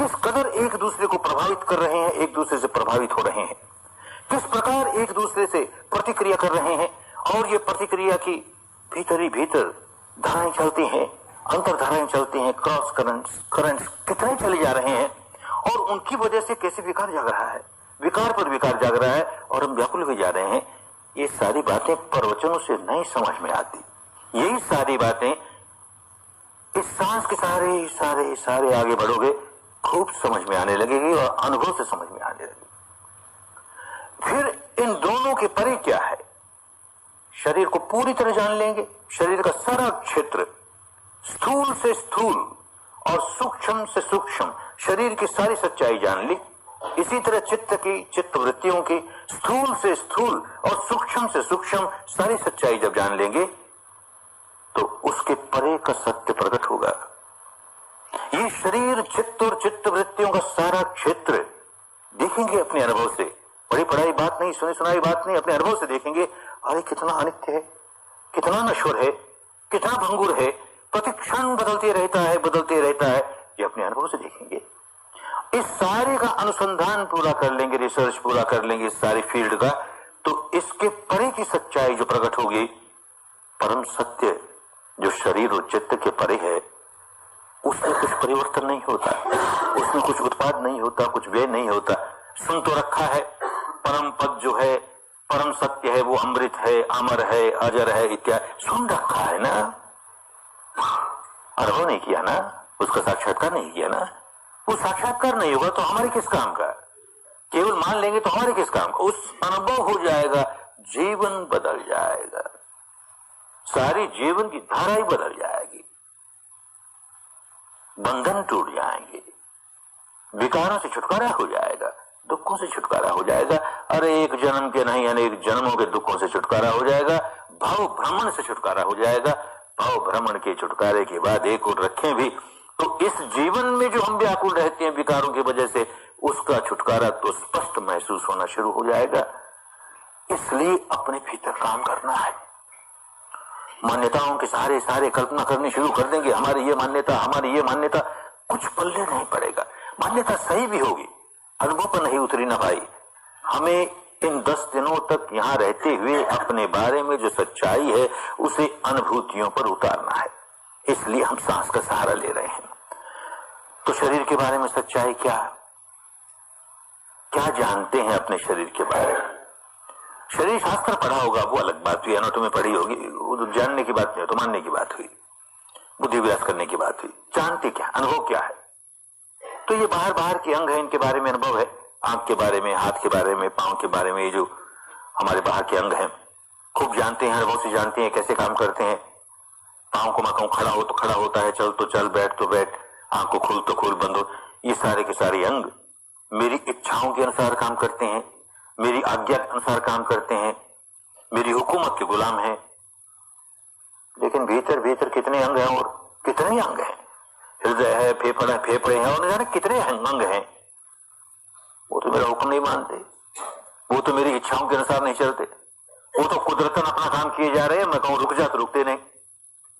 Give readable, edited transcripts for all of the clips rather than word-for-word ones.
किस कदर एक दूसरे को प्रभावित कर रहे हैं, एक दूसरे से प्रभावित हो रहे हैं, किस प्रकार एक दूसरे से प्रतिक्रिया कर रहे हैं, और ये प्रतिक्रिया की भीतर ही भीतर धाराएं चलती हैं, अंतरधाराएं चलती हैं, क्रॉस करंट्स कितने चले जा रहे हैं, और उनकी वजह से कैसे विकार जाग रहा है, विकार पर विकार जाग रहा है, और हम व्याकुल भी जा रहे हैं। ये सारी बातें प्रवचनों से नहीं समझ में आती। यही सारी बातें इस सांस के सारे सारे सारे आगे बढ़ोगे खूब समझ में आने लगेगी, और अनुभव से समझ में आने लगेगी। फिर इन दोनों के परे क्या है, शरीर को पूरी तरह जान लेंगे, शरीर का सारा क्षेत्र, स्थूल से स्थूल और सूक्ष्म से सूक्ष्म शरीर की सारी सच्चाई जान ली। इसी तरह चित्त की, चित्त वृत्तियों की स्थूल से स्थूल और सूक्ष्म से सूक्ष्म सारी सच्चाई जब जान लेंगे तो उसके परे का सत्य प्रकट होगा। ये शरीर, चित्त और चित्त वृत्तियों का सारा क्षेत्र देखेंगे अपने अनुभव से, बड़ी पढ़ाई बात नहीं, सुनी सुनाई बात नहीं, अपने अनुभव से देखेंगे, अरे कितना अनित्य है, कितना नश्वर है, कितना भंगुर है, प्रतिक्षण बदलते रहता है, ये अपने अनुभव से देखेंगे। इस सारे का अनुसंधान पूरा कर लेंगे, रिसर्च पूरा कर लेंगे इस सारी फील्ड का, तो इसके परे की सच्चाई जो प्रकट होगी, परम सत्य जो शरीर और चित्त के परे है, उसमें कुछ परिवर्तन नहीं होता, उसमें कुछ उत्पाद नहीं होता, कुछ व्यय नहीं होता। सुन तो रखा है, परम पद जो है, परम सत्य है, वो अमृत है, अमर है, अजर है इत्यादि सुन रखा है ना, अनुभव नहीं किया ना, उसका साक्षात्कार नहीं किया ना। वो साक्षात्कार नहीं होगा तो हमारे किस काम का, केवल मान लेंगे तो हमारे किस काम का। उस अनुभव हो जाएगा, जीवन बदल जाएगा, सारी जीवन की धारा ही बदल जाएगी, बंधन टूट जाएंगे, विकारों से छुटकारा हो जाएगा, दुखों से छुटकारा हो जाएगा। अरे एक जन्म के नहीं अनेक जन्मों के दुखों से छुटकारा हो जाएगा, भाव भ्रमण से छुटकारा हो जाएगा। भाव भ्रमण के छुटकारे के बाद एक और रखें भी तो इस जीवन में जो हम व्याकुल रहते हैं विकारों की वजह से, उसका छुटकारा तो स्पष्ट महसूस होना शुरू हो जाएगा। इसलिए अपने भीतर काम करना है। मान्यताओं के सारे सारे कल्पना करनी शुरू कर देंगे, हमारी ये मान्यता, कुछ पल्ले नहीं पड़ेगा। मान्यता सही भी होगी, अनुभव पर नहीं उतरी ना भाई। हमें इन 10 दिनों तक यहाँ रहते हुए अपने बारे में जो सच्चाई है उसे अनुभूतियों पर उतारना है। इसलिए हम सांस का सहारा ले रहे हैं। तो शरीर के बारे में सच्चाई क्या जानते हैं अपने शरीर के बारे में? शरीर शास्त्र पढ़ा होगा, वो अलग बात हुई, एनाटॉमी पढ़ी होगी, वो तो जानने की बात नहीं, तो मानने की बात हुई, बुद्धि विलास करने की बात हुई। जानते क्या, अनुभव क्या है? तो ये बाहर के अंग है, इनके बारे में अनुभव है। आंख के बारे में, हाथ के बारे में, पांव के बारे में, ये जो हमारे बाहर के अंग हैं खूब जानते हैं, अनुभव से जानते हैं कैसे काम करते हैं। पांव को मैं कहूं खड़ा हो तो खड़ा होता है, चल तो चल, बैठ तो बैठ, आंख को खोल तो खोल, बंद हो। ये सारे के सारे अंग मेरी इच्छाओं के अनुसार काम करते हैं, मेरी आज्ञा के अनुसार काम करते हैं, मेरी हुकूमत के गुलाम हैं। लेकिन भीतर भीतर कितने अंग हैं और कितने अंग हैं? हृदय है, फेफड़े हैं, और जाने कितने अंग हैं। वो तो मेरा हुक्म नहीं मानते, वो तो मेरी इच्छाओं के अनुसार नहीं चलते, वो तो कुदरतन अपना काम किए जा रहे हैं। मैं कहूं रुक जा तो रुकते नहीं,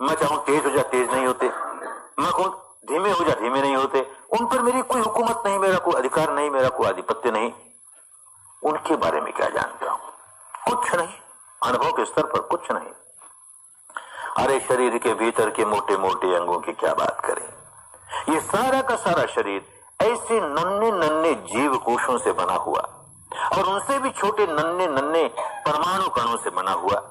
मैं चाहूं तेज हो जा तेज नहीं होते, मैं कहूं धीमे हो जा धीमे नहीं होते। उन पर मेरी कोई हुकूमत नहीं, मेरा कोई अधिकार नहीं, मेरा कोई आधिपत्य नहीं। उनके बारे में क्या जानता हूं? कुछ नहीं, अनुभव के स्तर पर कुछ नहीं। अरे शरीर के भीतर के मोटे मोटे अंगों की क्या बात करें। ये सारा का सारा शरीर ऐसे नन्हे नन्हे जीव कोशों से बना हुआ, और उनसे भी छोटे नन्हे नन्हे परमाणु कणों से बना हुआ,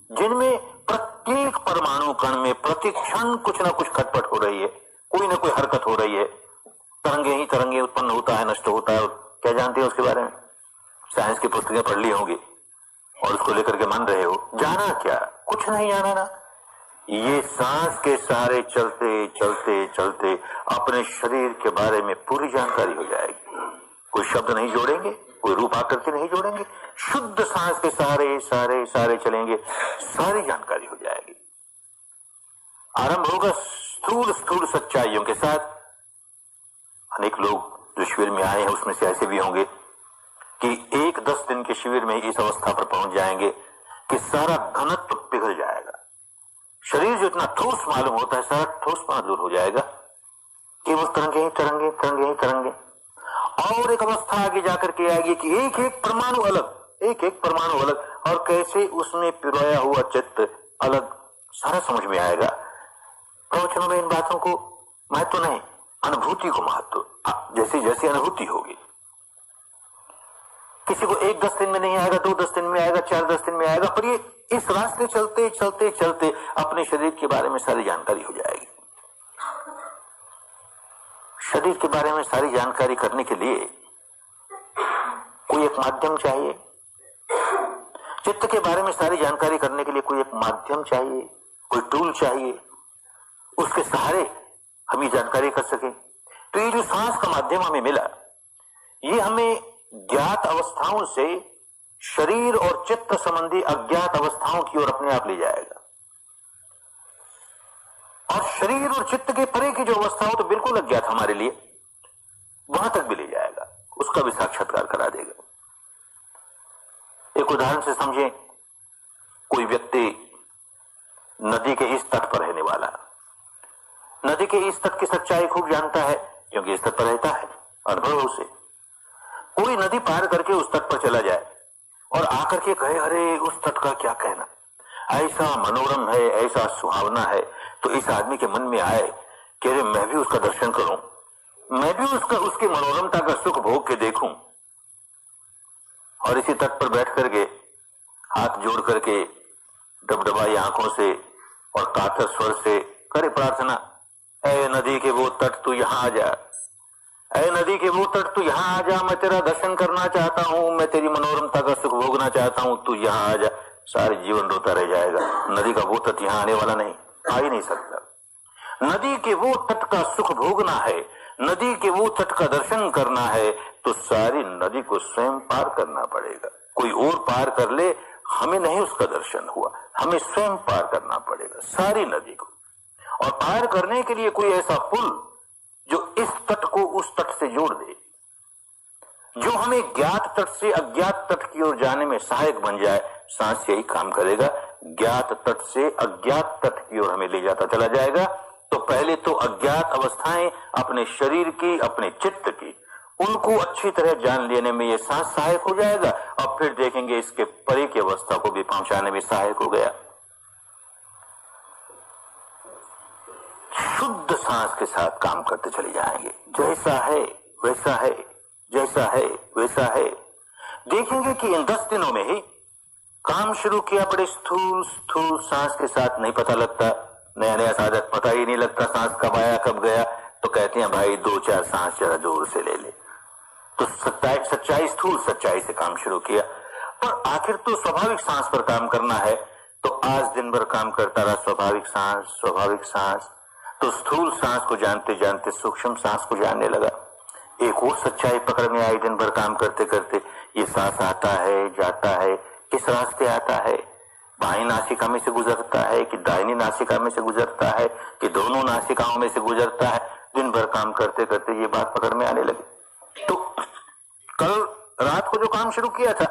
जिनमें प्रत्येक परमाणु कण में प्रतिक्षण कुछ ना कुछ खटपट हो रही है, कोई ना कोई हरकत हो रही है। तरंगे उत्पन्न होता है, नष्ट होता है। क्या जानते हो उसके बारे में? साइंस की पुस्तकें पढ़ ली होंगी और उसको लेकर के मान रहे हो। जाना क्या? कुछ नहीं जाना ना। ये सांस के सारे चलते चलते चलते अपने शरीर के बारे में पूरी जानकारी हो जाएगी। कोई शब्द नहीं जोड़ेंगे, कोई रूप आकृति नहीं जोड़ेंगे, शुद्ध सांस के सारे सारे सारे चलेंगे, सारी जानकारी हो जाएगी। आरंभ होगा स्थूल स्थूल सच्चाइयों के साथ। अनेक लोग जो शिविर में आए हैं उसमें से ऐसे भी होंगे कि 10 दिन के शिविर में इस अवस्था पर पहुंच जाएंगे कि सारा घनत्व पिघल जाएगा। शरीर जो इतना ठोस मालूम होता है, सारा ठोसपना दूर हो जाएगा। केवल तरंगे ही तरंगे, तरंगे ही तरंगे। और एक अवस्था आगे जाकर के आएगी कि एक एक परमाणु अलग, एक एक परमाणु अलग, और कैसे उसमें पिरोया हुआ चित्त अलग, सारा समझ में आएगा। प्रवचनों में इन बातों को महत्व नहीं, अनुभूति को महत्व। जैसी जैसी अनुभूति होगी, किसी को 1-10 दिन में नहीं आएगा, 2-10 दिन में आएगा, 4-10 दिन में आएगा, पर ये इस रास्ते चलते चलते चलते अपने शरीर के बारे में सारी जानकारी हो जाएगी। शरीर के बारे में सारी जानकारी करने के लिए कोई एक माध्यम चाहिए। चित्त के बारे में सारी जानकारी करने के लिए कोई एक माध्यम चाहिए, कोई टूल चाहिए, उसके सहारे हम ये जानकारी कर सके। तो ये जो सांस का माध्यम हमें मिला, ये हमें ज्ञात अवस्थाओं से शरीर और चित्त संबंधी अज्ञात अवस्थाओं की ओर अपने आप ले जाएगा। और शरीर और चित्त के परे की जो अवस्था हो तो बिल्कुल अज्ञात हमारे लिए, वहां तक भी ले जाएगा, उसका भी साक्षात्कार करा देगा। एक उदाहरण से समझें, कोई व्यक्ति नदी के इस तट पर रहने वाला, नदी के इस तट की सच्चाई खूब जानता है, क्योंकि इस तट पर रहता है, अनुभव उसे। कोई नदी पार करके उस तट पर चला जाए और आकर के कहे, अरे उस तट का क्या कहना, ऐसा मनोरम है, ऐसा सुहावना है, तो इस आदमी के मन में आए कि अरे मैं भी उसका दर्शन करूं, मैं भी उसकी मनोरमता का सुख भोग के देखूं। और इसी तट पर बैठ करके हाथ जोड़ करके डबडबाई आंखों से और कातर स्वर से करे प्रार्थना, ऐ नदी के वो तट तू यहां आ जा, ऐ नदी के वो तट तू यहां आ जा, मैं तेरा दर्शन करना चाहता हूं, मैं तेरी मनोरमता का सुख भोगना चाहता हूं, तू यहां आ जा। सारे जीवन रोता रह जाएगा। नदी का वो तट यहां आने वाला नहीं, आ ही नहीं सकता। नदी के वो तट का सुख भोगना है, नदी के वो तट का दर्शन करना है, तो सारी नदी को स्वयं पार करना पड़ेगा। कोई और पार कर ले, हमें नहीं उसका दर्शन हुआ, हमें स्वयं पार करना पड़ेगा सारी नदी को। और पार करने के लिए कोई ऐसा पुल जो इस तट को उस तट से जोड़ दे, जो हमें ज्ञात तट से अज्ञात तट की ओर जाने में सहायक बन जाए। सांस यही काम करेगा, ज्ञात तट से अज्ञात तट की ओर हमें ले जाता चला जाएगा। तो पहले तो अज्ञात अवस्थाएं अपने शरीर की, अपने चित्त की, उनको अच्छी तरह जान लेने में ये सांस सहायक हो जाएगा, और फिर देखेंगे इसके परे की अवस्था को भी पहुंचाने में सहायक हो गया। शुद्ध सांस के साथ काम करते चले जाएंगे, जैसा है वैसा है, जैसा है वैसा है। देखेंगे कि इन 10 दिनों में ही काम शुरू किया, बड़े स्थूल स्थूल सांस के साथ नहीं पता लगता, नया नया साधक पता ही नहीं लगता सांस कब आया कब गया, तो कहते हैं भाई 2-4 सांस जरा जोर से ले ले। तो सच्चाई स्थूल सच्चाई से काम शुरू किया, पर आखिर तो स्वाभाविक सांस पर काम करना है, तो आज दिन भर काम करता रहा स्वाभाविक सांस, स्वाभाविक सांस। तो स्थूल सांस को जानते जानते सूक्ष्म सांस को जानने लगा। एक और सच्चाई पकड़ में आई दिन भर काम करते करते, ये सांस आता है जाता है, किस रास्ते आता है, बाईं नासिका में से गुजरता है कि दाहिनी नासिका में से गुजरता है कि दोनों नासिकाओं में से गुजरता है। दिन भर काम करते करते ये बात पकड़ में आने लगी। तो कल रात को जो काम शुरू किया था,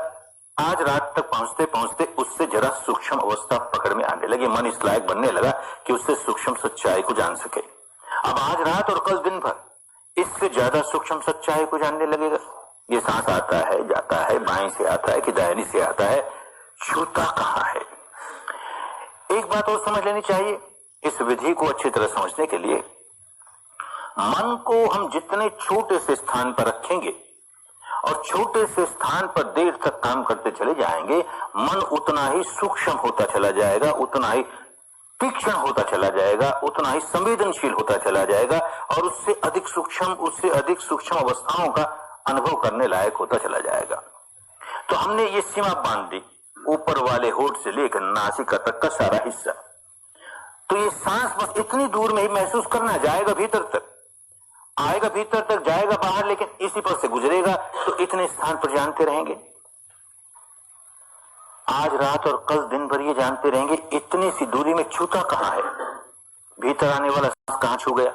आज रात तक पहुंचते पहुंचते उससे जरा सूक्ष्म अवस्था पकड़ में आने लगी। मन इस लायक बनने लगा कि उससे सूक्ष्म सच्चाई को जान सके। अब आज रात और कल दिन भर इससे ज्यादा सूक्ष्म सच्चाई को जानने लगेगा। ये सांस आता है जाता है, बाएं से आता है कि दाहिनी से आता है, छूता कहां है। एक बात और समझ लेनी चाहिए, इस विधि को अच्छी तरह समझने के लिए मन को हम जितने छोटे से स्थान पर रखेंगे और छोटे से स्थान पर देर तक काम करते चले जाएंगे, मन उतना ही सूक्ष्म होता चला जाएगा, उतना ही तीक्ष्ण होता चला जाएगा, उतना ही संवेदनशील होता चला जाएगा, और उससे अधिक सूक्ष्म अवस्थाओं का अनुभव करने लायक होता चला जाएगा। तो हमने ये सीमा बांध दी, ऊपर वाले होठ से लेकर नासिका तक का सारा हिस्सा। तो ये सांस बस इतनी दूर में ही महसूस करना, जाएगा भीतर तक, आएगा भीतर तक, जाएगा बाहर, लेकिन इसी पर से गुजरेगा। तो इतने स्थान पर जानते रहेंगे, आज रात और कल दिन भर ये जानते रहेंगे इतनी सी दूरी में छूता कहां है, भीतर आने वाला सांस कहां छू गया,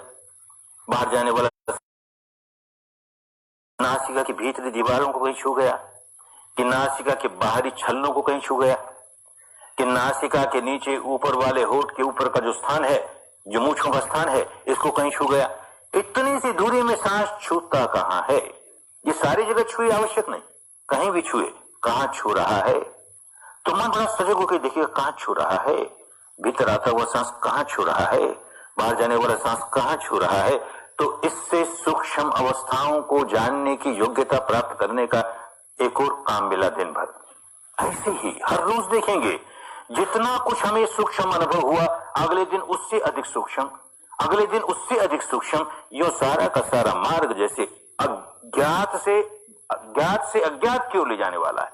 बाहर जाने वाला नासिका की भीतरी दीवारों को कहीं छू गया, कि नासिका के बाहरी छल्लों को कहीं छू गया, कि नासिका के नीचे ऊपर वाले होठ के ऊपर का जो स्थान है, जो मूंछों का स्थान है, इसको कहीं छू गया, इतनी सी दूरी में सांस छूता कहां है? ये सारी जगह छुई आवश्यक नहीं, कहीं भी छुए, कहां छू रहा है? तो मन बड़ा सजग होकर देखिएगा कहां छू रहा है, भीतर आता हुआ सांस कहां छू रहा है, बाहर जाने वाला सांस कहां छू रहा है। तो इससे सूक्ष्म अवस्थाओं को जानने की योग्यता प्राप्त करने का एक और काम मिला दिन भर। ऐसे ही हर रोज देखेंगे, जितना कुछ हमें सूक्ष्म अनुभव हुआ, अगले दिन उससे अधिक सूक्ष्म, अगले दिन उससे अधिक सूक्ष्म, यो सारा का सारा मार्ग जैसे ज्ञात से अज्ञात की ओर ले जाने वाला है,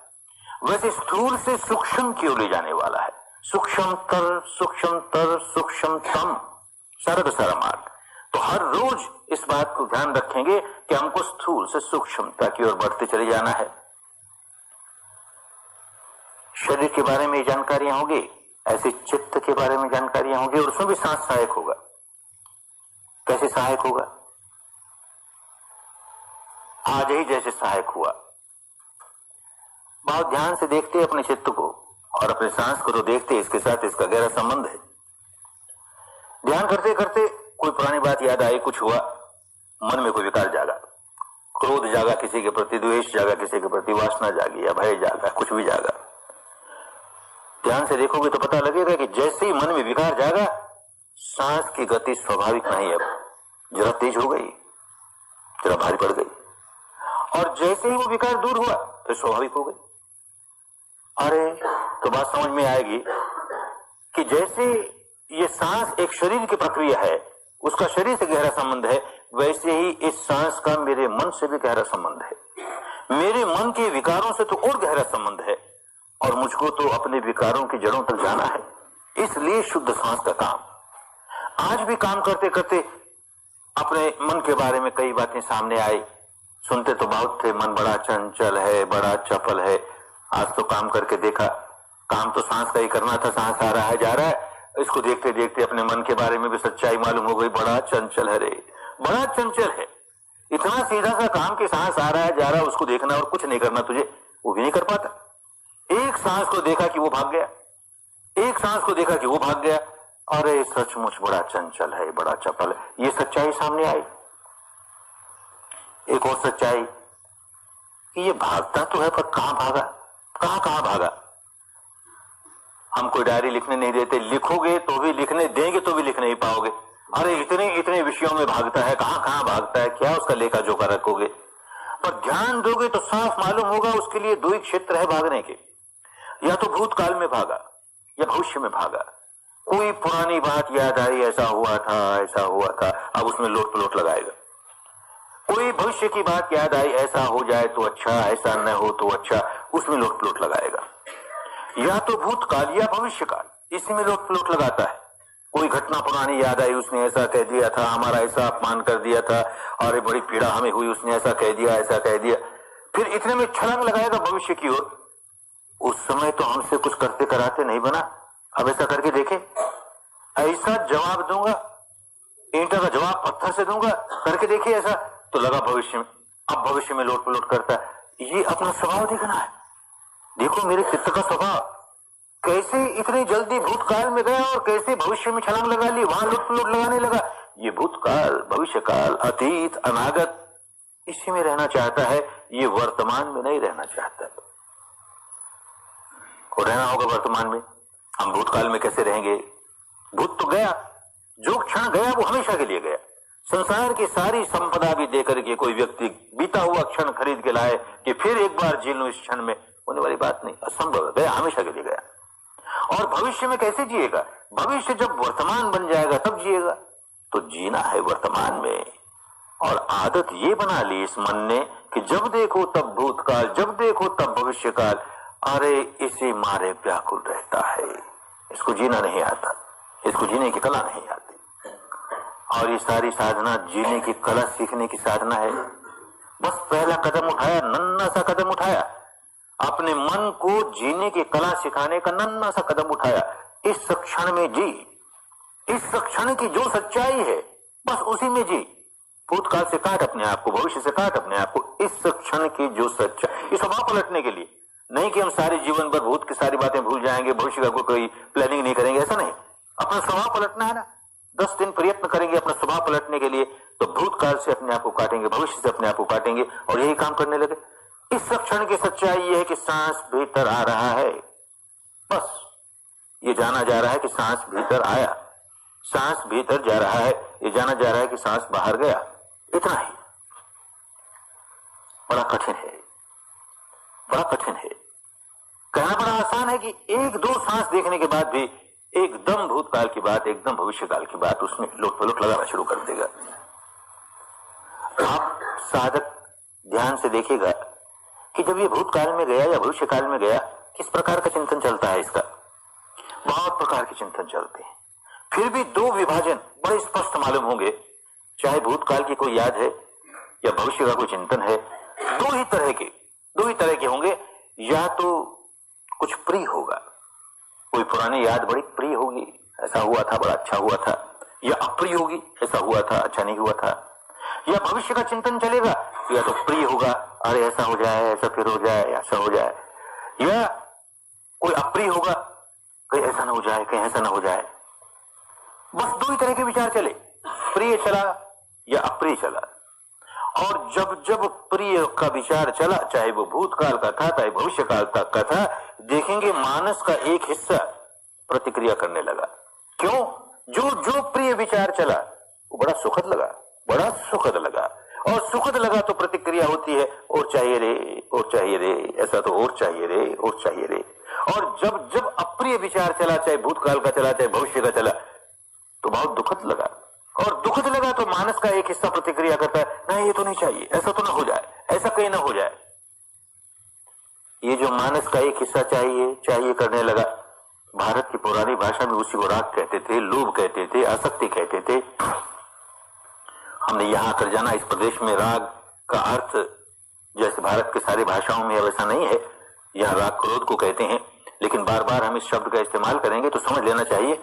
वैसे स्थूल से सूक्ष्म की ओर ले जाने वाला है। सूक्ष्मतर सूक्ष्मतम, सारा का सारा मार्ग। तो हर रोज इस बात को ध्यान रखेंगे कि हमको स्थूल से सूक्ष्मता की ओर बढ़ते चले जाना है। शरीर के बारे में जानकारियां होंगी, ऐसे चित्त के बारे में जानकारियां होंगी, और उसमें भी सांस सहायक होगा। कैसे सहायक होगा? आज ही जैसे सहायक हुआ। बहुत ध्यान से देखते अपने चित्त को और अपने सांस को, तो देखते इसके साथ इसका गहरा संबंध है। ध्यान करते करते कोई पुरानी बात याद आई, कुछ हुआ, मन में कोई विकार जागा, क्रोध जागा, किसी के प्रति द्वेष जागा, किसी के प्रति वासना जागी, या भय जागा, कुछ भी जागा। ध्यान से देखोगे तो पता लगेगा कि जैसे ही मन में विकार जागा, सांस की गति स्वाभाविक नहीं है, जरा तेज हो गई, जरा भारी पड़ गई, और जैसे ही वो विकार दूर हुआ तो स्वाभाविक हो गई। अरे तो बात समझ में आएगी कि जैसे ये सांस एक शरीर की प्रक्रिया है, उसका शरीर से गहरा संबंध है, वैसे ही इस सांस का मेरे मन से भी गहरा संबंध है। मेरे मन के विकारों से तो और गहरा संबंध है, और मुझको तो अपने विकारों की जड़ों तक जाना है। इसलिए शुद्ध सांस का काम। आज भी काम करते करते अपने मन के बारे में कई बातें सामने आई। सुनते तो बहुत थे, मन बड़ा चंचल है, बड़ा चपल है। आज तो काम करके देखा, काम तो सांस का ही करना था, सांस आ रहा है जा रहा है, इसको देखते देखते अपने मन के बारे में भी सच्चाई मालूम हो गई। बड़ा चंचल है रे, बड़ा चंचल है। इतना सीधा सा काम कि सांस आ रहा है जा रहा है, उसको देखना और कुछ नहीं करना तुझे, वो भी नहीं कर पाता। एक सांस को देखा कि वो भाग गया, एक सांस को देखा कि वो भाग गया। अरे सचमुच बड़ा चंचल है, बड़ा चपल है। ये सच्चाई सामने आई। एक और सच्चाई कि ये भागता तो है, पर कहां भागा, कहां भागा। हम कोई डायरी लिखने नहीं देते, लिखोगे तो भी, लिखने देंगे तो भी लिख नहीं पाओगे। अरे इतने इतने विषयों में भागता है, कहां भागता है, क्या उसका लेखा जोखा रखोगे। पर ध्यान दोगे तो साफ मालूम होगा उसके लिए दो ही क्षेत्र है भागने के, या तो भूतकाल में भागा या भविष्य में भागा। कोई पुरानी बात याद आई, ऐसा हुआ था, अब उसमें लोट पलोट लगाएगा। कोई भविष्य की बात याद आई, ऐसा हो जाए तो अच्छा, ऐसा न हो तो अच्छा, उसमें लोट पलोट लगाएगा। या तो भूतकाल या भविष्य काल, इसी में लोट पलोट लगाता है। कोई घटना पुरानी याद आई, उसने ऐसा कह दिया था, हमारा ऐसा अपमान कर दिया था, और बड़ी पीड़ा हमें हुई, उसने ऐसा कह दिया, ऐसा कह दिया। फिर इतने में छलांग लगाएगा भविष्य की ओर। उस समय तो हमसे कुछ करते कराते नहीं बना, अब ऐसा करके देखे, ऐसा जवाब दूंगा, ईंटा का जवाब पत्थर से दूंगा, करके देखिए ऐसा, तो लगा भविष्य में। अब भविष्य में लोट पलोट करता है। ये अपना स्वभाव देखना है। देखो मेरे चित्त का स्वभाव कैसे इतनी जल्दी भूतकाल में गया और कैसे भविष्य में छलांग लगा ली, वहां लोट पलोट लगाने लगा। ये भूतकाल, भविष्यकाल, अतीत, अनागत, इसी में रहना चाहता है, ये वर्तमान में नहीं रहना चाहता। और रहना होगा वर्तमान में। हम भूतकाल में कैसे रहेंगे? भूत तो गया, जो क्षण गया वो हमेशा के लिए गया। संसार की सारी संपदा भी देकर के कोई व्यक्ति बीता हुआ क्षण खरीद के लाए कि फिर एक बार जी लूं, इस क्षण में होने वाली बात नहीं, असंभव है, गया, हमेशा के लिए गया। और भविष्य में कैसे जिएगा? भविष्य जब वर्तमान बन जाएगा तब जिएगा। तो जीना है वर्तमान में। और आदत ये बना ली इस मन ने कि जब देखो तब भूतकाल, जब देखो तब भविष्यकाल। अरे इसी मारे व्याकुल रहता है, इसको जीना नहीं आता, इसको जीने की कला नहीं आती। और ये सारी साधना जीने की कला सीखने की साधना है। बस पहला कदम उठाया, नन्हा सा कदम उठाया, अपने मन को जीने की कला सिखाने का नन्हा सा कदम उठाया। इस क्षण में जी, इस क्षण की जो सच्चाई है बस उसी में जी। भूतकाल से काट अपने आप को, भविष्य से काट अपने आप को। इस क्षण की जो सच्चाई, इस स्वभाव पलटने के लिए नहीं कि हम सारे जीवन भर भूत की सारी बातें भूल जाएंगे, भविष्य का कोई प्लानिंग नहीं करेंगे, ऐसा नहीं। अपना स्वभाव पलटना है ना। 10 दिन प्रयत्न करेंगे अपना स्वभाव पलटने के लिए, तो भूतकाल से अपने आप को काटेंगे, भविष्य से अपने आप को काटेंगे और यही काम करने लगे। इस क्षण की सच्चाई यह है कि सांस भीतर आ रहा है, बस ये जाना जा रहा है कि सांस भीतर आया, सांस भीतर जा रहा है, ये जाना जा रहा है कि सांस बाहर गया, इतना ही। बड़ा कठिन है, बड़ा कठिन है। कहना बड़ा आसान है कि एक दो सांस देखने के बाद भी एकदम भूतकाल की बात, एकदम भविष्यकाल की बात उसमें लोट पलोट लगाना शुरू कर देगा। आप साधक ध्यान से देखिएगा कि जब ये भूतकाल में गया या भविष्यकाल में गया, किस प्रकार का चिंतन चलता है इसका। बहुत प्रकार के चिंतन चलते हैं, फिर भी दो विभाजन बड़े स्पष्ट मालूम होंगे, चाहे भूतकाल की कोई याद है या भविष्य का कोई चिंतन है, दो ही तरह के होंगे। या तो कुछ प्रिय होगा, कोई पुरानी याद बड़ी प्रिय होगी, ऐसा हुआ था बड़ा अच्छा हुआ था, या अप्रिय होगी, ऐसा हुआ था अच्छा नहीं हुआ था। या भविष्य का चिंतन चलेगा, या तो प्रिय होगा, अरे ऐसा हो जाए, ऐसा फिर हो जाए, ऐसा हो जाए, या कोई अप्रिय होगा, कहीं ऐसा ना हो जाए, कहीं ऐसा ना हो जाए। बस दो ही तरह के विचार चले, प्रिय चला या अप्रिय चला। और जब जब प्रिय का विचार चला, चाहे वो भूतकाल का था चाहे भविष्यकाल तक का था, देखेंगे मानस का एक हिस्सा प्रतिक्रिया करने लगा। क्यों? जो जो प्रिय विचार चला वो बड़ा सुखद लगा, बड़ा सुखद लगा, और सुखद लगा तो प्रतिक्रिया होती है, और चाहिए रे, और चाहिए रे, ऐसा तो और चाहिए रे, और चाहिए रे। और जब जब अप्रिय विचार चला, चाहे भूतकाल का चला चाहे भविष्य का चला, तो बहुत दुखद लगा, और दुखद लगा तो मानस का एक हिस्सा प्रतिक्रिया करता है, नहीं ये तो नहीं चाहिए, ऐसा तो ना हो जाए, ऐसा कहीं ना हो जाए। ये जो मानस का एक हिस्सा चाहिए करने लगा, भारत की पुरानी भाषा में उसी को राग कहते थे, लोभ कहते थे, आसक्ति कहते थे। हमने यहां आकर जाना, इस प्रदेश में राग का अर्थ जैसे भारत के सारी भाषाओं में वैसा नहीं है। यह राग क्रोध को कहते हैं, लेकिन बार बार हम इस शब्द का इस्तेमाल करेंगे तो समझ लेना चाहिए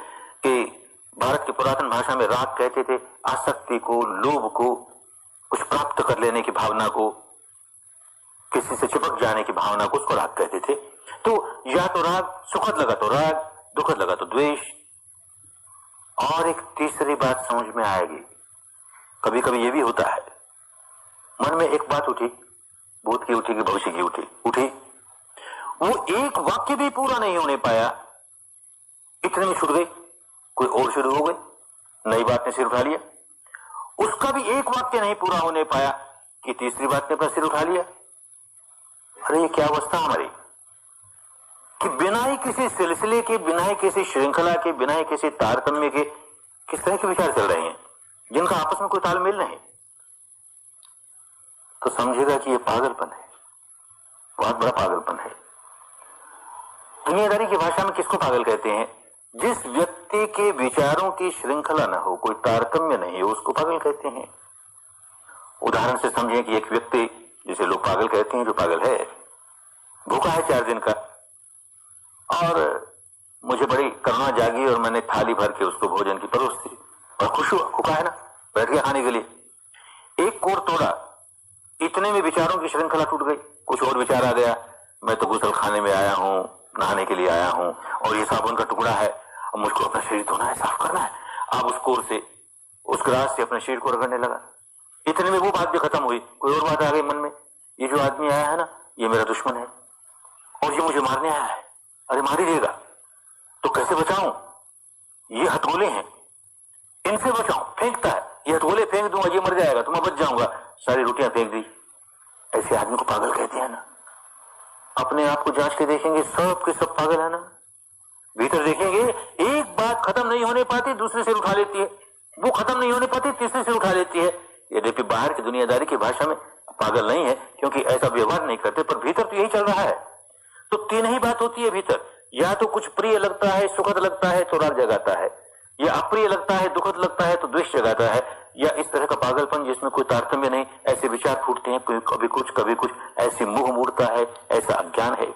कि भारत की पुरातन भाषा में राग कहते थे आसक्ति को, लोभ को, कुछ प्राप्त कर लेने की भावना को, किसी से चिपक जाने की भावना को, उसको राग कहते थे। तो या तो राग सुखद लगा तो राग, दुखद लगा तो द्वेष। और एक तीसरी बात समझ में आएगी, कभी कभी ये भी होता है, मन में एक बात उठी, भूत की उठी कि भविष्य की उठी, वो एक वाक्य भी पूरा नहीं होने पाया, इतने में छूट गई, कोई और शुरू हो गई, नई बात ने सिर उठा लिया। उसका भी एक वाक्य नहीं पूरा होने पाया कि तीसरी बात ने अपना सिर उठा लिया। अरे ये क्या अवस्था हमारी कि बिना ही किसी सिलसिले के, बिना ही किसी श्रृंखला के, बिना ही किसी तारतम्य के किस तरह के विचार चल रहे हैं जिनका आपस में कोई तालमेल नहीं। तो समझेगा कि ये पागलपन है, बहुत बड़ा पागलपन है। दुनियादारी की भाषा में किसको पागल कहते हैं? जिस व्यक्ति के विचारों की श्रृंखला न हो, कोई तारतम्य नहीं हो, उसको पागल कहते हैं। उदाहरण से समझें कि एक व्यक्ति जिसे लोग पागल कहते हैं, जो पागल है, भूखा है 4 दिन का, और मुझे बड़ी करुणा जागी और मैंने थाली भर के उसको भोजन की परोस दी और खुश हुआ, भूखा है ना, बैठ गया खाने के लिए। एक कोर तोड़ा, इतने में विचारों की श्रृंखला टूट गई, कुछ और विचार आ गया, मैं तो गुसल खाने में आया हूं, नहाने के लिए आया हूं, और ये साबुन का टुकड़ा है, अब मुझको अपना शरीर धोना है, साफ करना है। अब उस कोर से, उस ग्रास से अपने शरीर को रगड़ने लगा। इतने में वो बात भी खत्म हुई, कोई और बात आ गई मन में, ये जो आदमी आया है ना, ये मेरा दुश्मन है और ये मुझे मारने आया है, अरे मार ही देगा, तो कैसे बचाऊं? ये हथगोले हैं, इनसे बचाऊं, फेंकता है, ये हथगोले फेंक दूंगा, ये मर जाएगा तो मैं बच जाऊंगा, सारी रोटियां फेंक दी। ऐसे आदमी को पागल कहते हैं ना। अपने आप को जांच के देखेंगे, सब के सब पागल है ना। भीतर देखेंगे, एक बात खत्म नहीं होने पाती दूसरे से उठा लेती है, वो खत्म नहीं होने पाती तीसरे से उठा लेती है। यद्यपि बाहर की दुनियादारी की भाषा में पागल नहीं है, क्योंकि ऐसा व्यवहार नहीं करते, पर भीतर तो यही चल रहा है। तो 3 ही बात होती है भीतर, या तो कुछ प्रिय लगता है, सुखद लगता है तो राग जगाता है, या अप्रिय लगता है, दुखद लगता है तो द्वेष जगाता है, या इस तरह का पागलपन जिसमें कोई तारतम्य नहीं, ऐसे विचार फूटते हैं, कभी कुछ, ऐसी मुंह मूर्ता है, ऐसा अज्ञान है।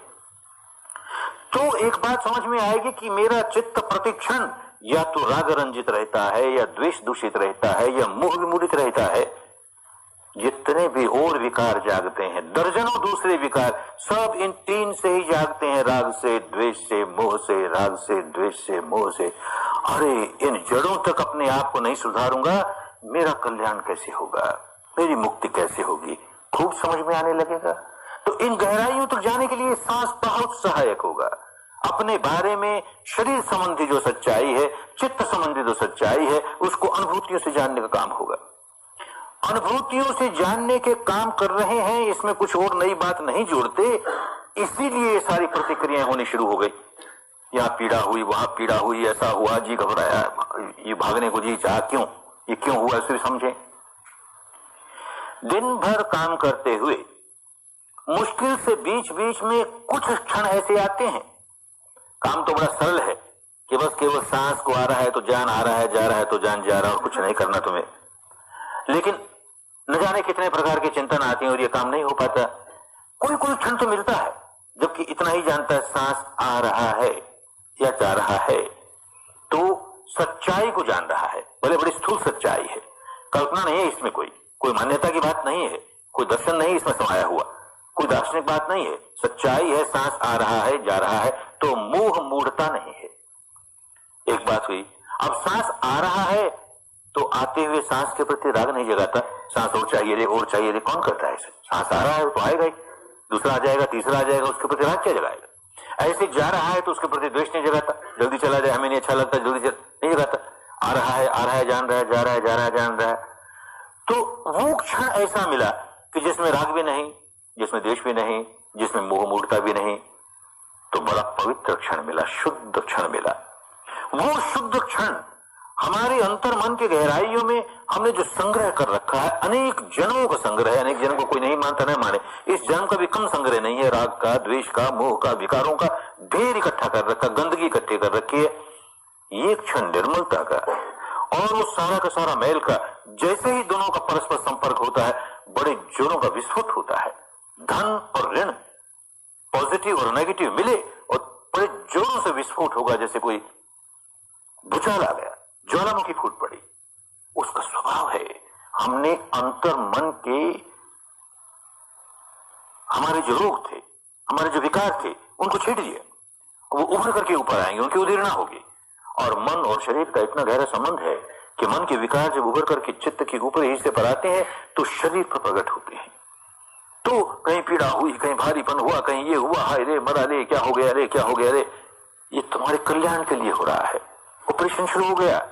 तो एक बात समझ में आएगी कि मेरा चित्त प्रतिक्षण या तो राग रंजित रहता है, या द्वेष दूषित रहता है, या मोह विमूढ़ित रहता है। जितने भी और विकार जागते हैं, दर्जनों दूसरे विकार, सब इन 3 से ही जागते हैं, राग से, द्वेष से, मोह से, राग से, द्वेष से, मोह से। अरे इन जड़ों तक अपने आप को नहीं सुधारूंगा मेरा कल्याण कैसे होगा, मेरी मुक्ति कैसे होगी, खूब समझ में आने लगेगा। तो इन गहराइयों तक जाने के लिए सांस बहुत सहायक होगा। अपने बारे में शरीर संबंधी जो सच्चाई है, चित्त संबंधी जो सच्चाई है, उसको अनुभूतियों से जानने का काम होगा। अनुभूतियों से जानने के काम कर रहे हैं, इसमें कुछ और नई बात नहीं जोड़ते, इसीलिए ये सारी प्रतिक्रियाएं होनी शुरू हो गई। यहाँ पीड़ा हुई, वहां पीड़ा हुई, ऐसा हुआ, जी घबराया, ये भागने को जी चाहा, क्यों, ये क्यों हुआ, इसे समझें। दिन भर काम करते हुए मुश्किल से बीच बीच में कुछ क्षण ऐसे आते हैं, काम तो बड़ा सरल है कि बस केवल सांस को आ रहा है तो जान आ रहा है, जा रहा है तो जान जा रहा है, और कुछ नहीं करना तुम्हें। लेकिन न जाने कितने प्रकार के चिंतन आते हैं और ये काम नहीं हो पाता। कोई कोई क्षण तो मिलता है जबकि इतना ही जानता है, सांस आ रहा है या जा रहा है, तो सच्चाई को जान रहा है। भले बड़ी स्थूल सच्चाई है, कल्पना नहीं है इसमें, कोई मान्यता की बात नहीं है, कोई दर्शन नहीं इसमें समाया हुआ, कोई दार्शनिक बात नहीं है, सच्चाई है। सांस आ रहा है, जा रहा है, तो मोह मूढ़ता नहीं है। एक बात हुई, अब सांस आ रहा है तो आते हुए सांस के प्रति राग नहीं जगाता, सांस और चाहिए रे, और चाहिए रे, कौन करता है इसे? सांस आ रहा है तो आएगा ही, दूसरा आ जाएगा, तीसरा आ जाएगा, उसके प्रति राग क्या जगाएगा? ऐसे जा रहा है तो उसके प्रति द्वेष नहीं जगाता, जल्दी चला जाए, हमें नहीं अच्छा लगता, जल्दी नहीं जगाता। आ रहा है जान रहा है, जा रहा है, जा रहा है, जान रहा है। तो वो क्षण ऐसा मिला कि जिसमें राग भी नहीं, जिसमें द्वेष भी नहीं, जिसमें मोह मूढ़ता भी नहीं, तो बड़ा पवित्र क्षण मिला, शुद्ध क्षण मिला। वो शुद्ध क्षण हमारे अंतर मन के गहराइयों में हमने जो संग्रह कर रखा है, अनेक जन्मों का संग्रह है। अनेक जन्म को कोई नहीं मानता, नहीं माने, इस जन्म का भी कम संग्रह नहीं है। राग का, द्वेष का, मोह का, विकारों का ढेर इकट्ठा कर रखा, गंदगी इकट्ठी कर रखी है। ये क्षण निर्मलता का और वो सारा का सारा मैल का, जैसे ही दोनों का परस्पर संपर्क होता है, बड़े जोरों का विस्फोट होता है। धन और ऋण, पॉजिटिव और नेगेटिव मिले और बड़े जोरों से विस्फोट होगा, जैसे कोई भूचाल आ गया, ज्वालामुखी फूट पड़ी। उसका स्वभाव है, हमने अंतर मन के हमारे जो रोग थे, हमारे जो विकार थे, उनको छेड़ दिया, वो उभर करके ऊपर आएंगे, उनकी उदीर्णा होगी। और मन और शरीर का इतना गहरा संबंध है कि मन के विकार जब उभर करके चित्त के ऊपर हिस्से पर आते हैं तो शरीर पर प्रकट होते हैं। तो कहीं पीड़ा हुई, कहीं भारीपन हुआ, कहीं ये हुआ, हाय रे मरा रे, क्या हो गया रे, क्या हो गया रे, ये तुम्हारे कल्याण के लिए हो रहा है। ऑपरेशन शुरू हो गया,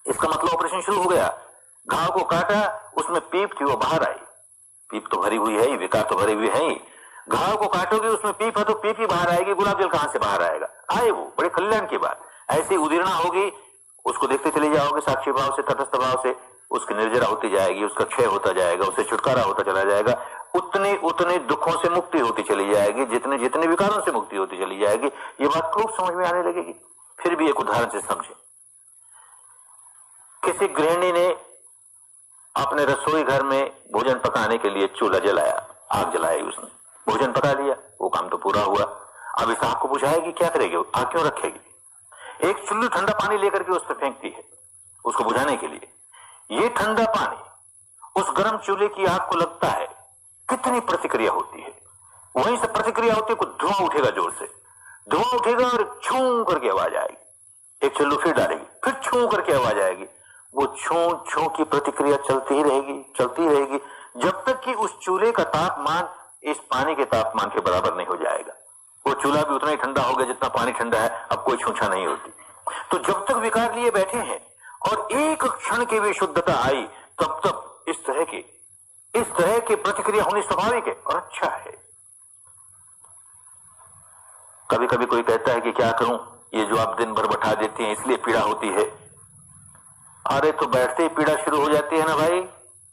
इसका मतलब ऑपरेशन शुरू हो गया। घाव को काटा, उसमें पीप थी, वो बाहर आई। पीप तो भरी हुई है ही, विकार तो भरे हुए है ही। घाव को काटोगे, उसमें पीप है तो पीप ही बाहर आएगी, गुलाब जल कहां से बाहर आएगा? आए, वो बड़े कल्याण की बात। ऐसी उदीर्णा होगी, उसको देखते चले जाओगे साक्षी भाव से, तटस्थ भाव से, उसकी निर्जरा होती जाएगी, उसका क्षय होता जाएगा, उससे छुटकारा होता चला जाएगा। उतने उतने दुखों से मुक्ति होती चली जाएगी, जितने जितने विकारों से मुक्ति होती चली जाएगी। ये बात खूब समझ में आने लगेगी। फिर भी एक उदाहरण से समझे। किसी गृहिणी ने अपने रसोई घर में भोजन पकाने के लिए चूल्हा जलाया, आग जलाई, उसने भोजन पका लिया, वो काम तो पूरा हुआ। अब इस आग को बुझाएगी, क्या करेगी? आग क्यों रखेगी? एक चुल्लू ठंडा पानी लेकर के उस पर फेंकती है उसको बुझाने के लिए। ये ठंडा पानी उस गर्म चूल्हे की आग को लगता है, कितनी प्रतिक्रिया होती है। वहीं से प्रतिक्रिया होती है, कुछ धुआं उठेगा, जोर से धुआं उठेगा और छू करके आवाज आएगी। एक चुल्लू फिर डालेगी, फिर छू करके आवाज आएगी। वो छू छू की प्रतिक्रिया चलती ही रहेगी, चलती रहेगी, जब तक कि उस चूल्हे का तापमान इस पानी के तापमान के बराबर नहीं हो जाएगा। वो चूल्हा भी उतना ही ठंडा हो गया जितना पानी ठंडा है, अब कोई छूछा नहीं होती। तो जब तक विकार लिए बैठे हैं और एक क्षण की भी शुद्धता आई, तब तक इस तरह की प्रतिक्रिया होनी स्वाभाविक है और अच्छा है। कभी कभी कोई कहता है कि क्या करूं, ये जो आप दिन भर बैठा देते हैं इसलिए पीड़ा होती है। अरे तो बैठते ही पीड़ा शुरू हो जाती है ना भाई,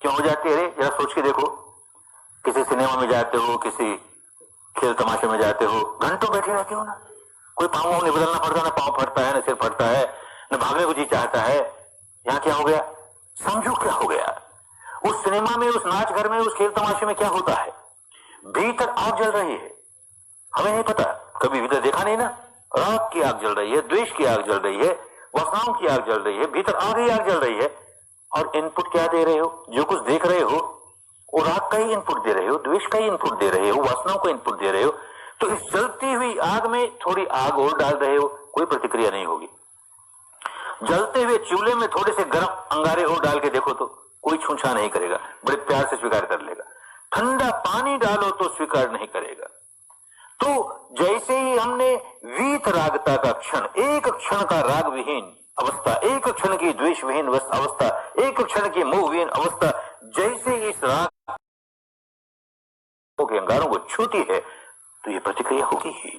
क्यों हो जाती है? अरे जरा सोच के देखो, किसी सिनेमा में जाते हो, किसी खेल तमाशे में जाते हो, घंटों बैठे रहते हो ना, कोई पाँव नहीं बदलना पड़ता, ना पाँव फटता है, ना सिर फटता है, ना भागने को जी चाहता है। यहाँ क्या हो गया? समझो क्या हो गया। उस सिनेमा में, उस नाच घर में, उस खेल तमाशे में क्या होता है? भीतर आग जल रही है, हमें नहीं पता, कभी भीतर देखा नहीं ना। राग की आग जल रही है, द्वेष की आग जल रही है, वासनाओं की आग जल रही है, भीतर आग ही आग जल रही है। और इनपुट क्या दे रहे हो? जो कुछ देख रहे हो वो राग का ही इनपुट दे रहे हो, द्वेष का ही इनपुट दे रहे हो, वासनाओं का इनपुट दे रहे हो। तो इस जलती हुई आग में थोड़ी आग और डाल रहे हो, कोई प्रतिक्रिया नहीं होगी। जलते हुए चूल्हे में थोड़े से गर्म अंगारे और डाल के देखो तो कोई छूछा नहीं करेगा, बड़े प्यार से स्वीकार कर लेगा। ठंडा पानी डालो तो स्वीकार नहीं करेगा। तो जैसे ही हमने वीत रागता का क्षण, एक क्षण का राग विहीन अवस्था, एक क्षण की द्वेष विहीन अवस्था, एक क्षण की मोह विहीन अवस्था, जैसे इस राग के अंगारों को छूती है तो ये प्रतिक्रिया होगी ही।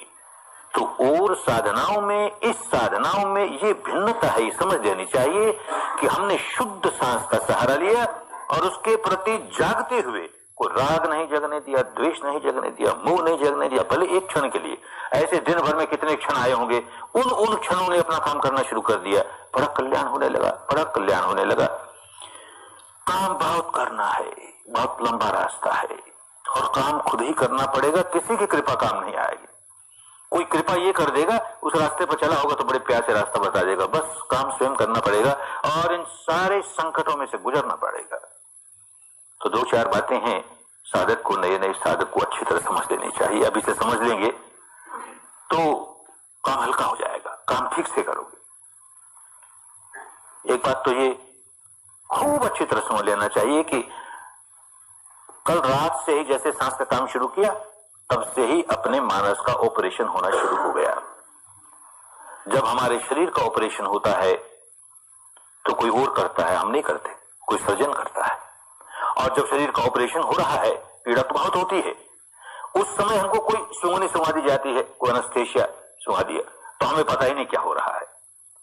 तो और साधनाओं में, इस साधनाओं में ये भिन्नता है, ये समझ लेनी चाहिए कि हमने शुद्ध सांस का सहारा लिया और उसके प्रति जागते हुए कोई राग नहीं जगने दिया, द्वेष नहीं जगने दिया, मोह नहीं जगने दिया, भले एक क्षण के लिए। ऐसे दिन भर में कितने क्षण आए होंगे, उन क्षणों ने अपना काम करना शुरू कर दिया, बड़ा कल्याण होने लगा, बड़ा कल्याण होने लगा। काम बहुत करना है, बहुत लंबा रास्ता है और काम खुद ही करना पड़ेगा, किसी की कृपा काम नहीं आएगी। कोई कृपा ये कर देगा, उस रास्ते पर चला होगा तो बड़े प्यार से रास्ता बता देगा, बस काम स्वयं करना पड़ेगा और इन सारे संकटों में से गुजरना पड़ेगा। तो दो चार बातें हैं साधक को, नए साधक को अच्छी तरह समझ लेनी चाहिए। अभी से समझ लेंगे तो काम हल्का हो जाएगा, काम ठीक से करोगे। एक बात तो ये खूब अच्छी तरह समझ लेना चाहिए कि कल रात से ही जैसे सांस का काम शुरू किया, तब से ही अपने मानस का ऑपरेशन होना शुरू हो गया। जब हमारे शरीर का ऑपरेशन होता है तो कोई और करता है, हम नहीं करते, कोई सर्जन करता है। और जब शरीर का ऑपरेशन हो रहा है, पीड़ा तो बहुत होती है, उस समय हमको कोई सूंघनी सुंघा दी जाती है, कोई एनेस्थेसिया सुंघा दिया, तो हमें पता ही नहीं क्या हो रहा है।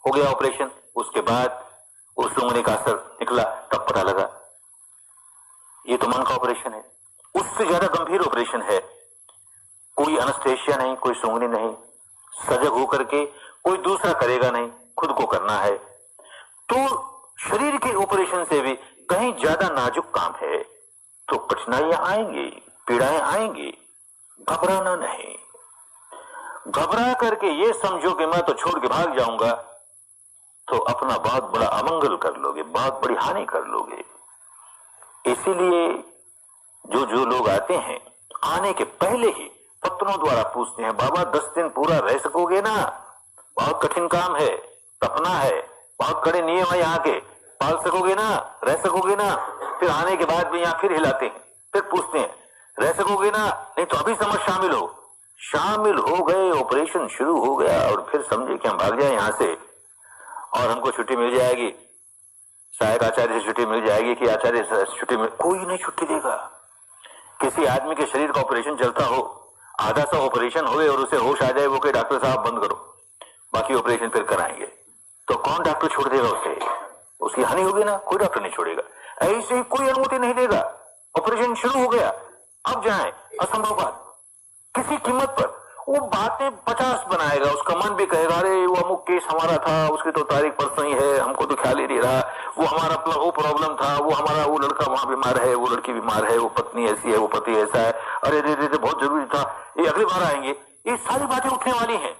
हो गया ऑपरेशन, उसके बाद उस सूंघने का असर निकला, तब पता लगा ये तो मन का ऑपरेशन है। उससे ज्यादा गंभीर ऑपरेशन है, कोई एनेस्थेसिया नहीं, कोई सूंघनी नहीं, सजग होकर के कोई दूसरा करेगा नहीं, खुद को करना है। तो शरीर के ऑपरेशन से भी कहीं ज्यादा नाजुक काम है, तो कठिनाइयां आएंगी, पीड़ाएं आएंगी, घबराना नहीं। घबरा करके ये समझो कि मैं तो छोड़ के भाग जाऊंगा, तो अपना बहुत बड़ा अमंगल कर लोगे, बहुत बड़ी हानि कर लोगे। इसीलिए जो लोग आते हैं, आने के पहले ही पत्रों द्वारा पूछते हैं, बाबा 10 दिन पूरा रह सकोगे ना? बहुत कठिन काम है, तपना है, बहुत कड़े नियम है यहाँ के, पाल सकोगे ना, रह सकोगे ना? फिर आने के बाद भी यहाँ फिर हिलाते हैं, फिर पूछते हैं रह सकोगे ना? नहीं तो अभी समझ शामिल हो। शामिल हो गए, ऑपरेशन शुरू हो गया और फिर समझे कि हम भाग जाए यहाँ से और हमको छुट्टी मिल जाएगी, सहायक आचार्य से छुट्टी मिल जाएगी कि आचार्य से छुट्टी मिल, कोई नहीं छुट्टी देगा। किसी आदमी के शरीर का ऑपरेशन चलता हो, आधा सा ऑपरेशन हुए और उसे होश आ जाए, वो कहे डॉक्टर साहब बंद करो, बाकी ऑपरेशन फिर कराएंगे, तो कौन डॉक्टर छोड़ देगा उसे? उसकी हानि होगी ना, कोई डॉक्टर नहीं छोड़ेगा। ऐसे ही कोई अनुमति नहीं देगा, ऑपरेशन शुरू हो गया, अब जाए, असंभव बात, किसी कीमत पर। वो बातें 50 बनाएगा, उसका मन भी कहेगा अरे वो अमुक केस हमारा था, उसकी तो तारीख परसों ही है, हमको तो ख्याल ही नहीं रहा, वो हमारा वो प्रॉब्लम था, वो हमारा वो लड़का वहां बीमार है, वो लड़की बीमार है, वो पत्नी ऐसी है, वो पति ऐसा है, अरे रे रे बहुत जरूरी था, ये अगली बार आएंगे। ये सारी बातें उठने वाली हैं।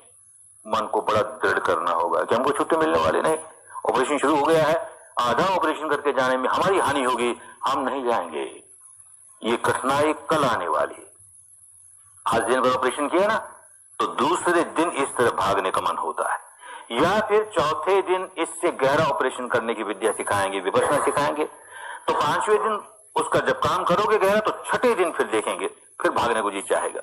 मन को बड़ा दृढ़ करना होगा कि हमको छुट्टी मिलने वाली नहीं, ऑपरेशन शुरू हो गया है, आधा ऑपरेशन करके जाने में हमारी हानि होगी, हम नहीं जाएंगे, ये कठिनाई कल आने वाली। आज दिन भर ऑपरेशन किया ना, तो दूसरे दिन इस तरह भागने का मन होता है, या फिर चौथे दिन इससे गहरा ऑपरेशन करने की विद्या सिखाएंगे, विपश्यना सिखाएंगे, तो 5वें दिन उसका जब काम करोगे गहरा, तो 6ठे दिन फिर देखेंगे, फिर भागने को जी चाहेगा।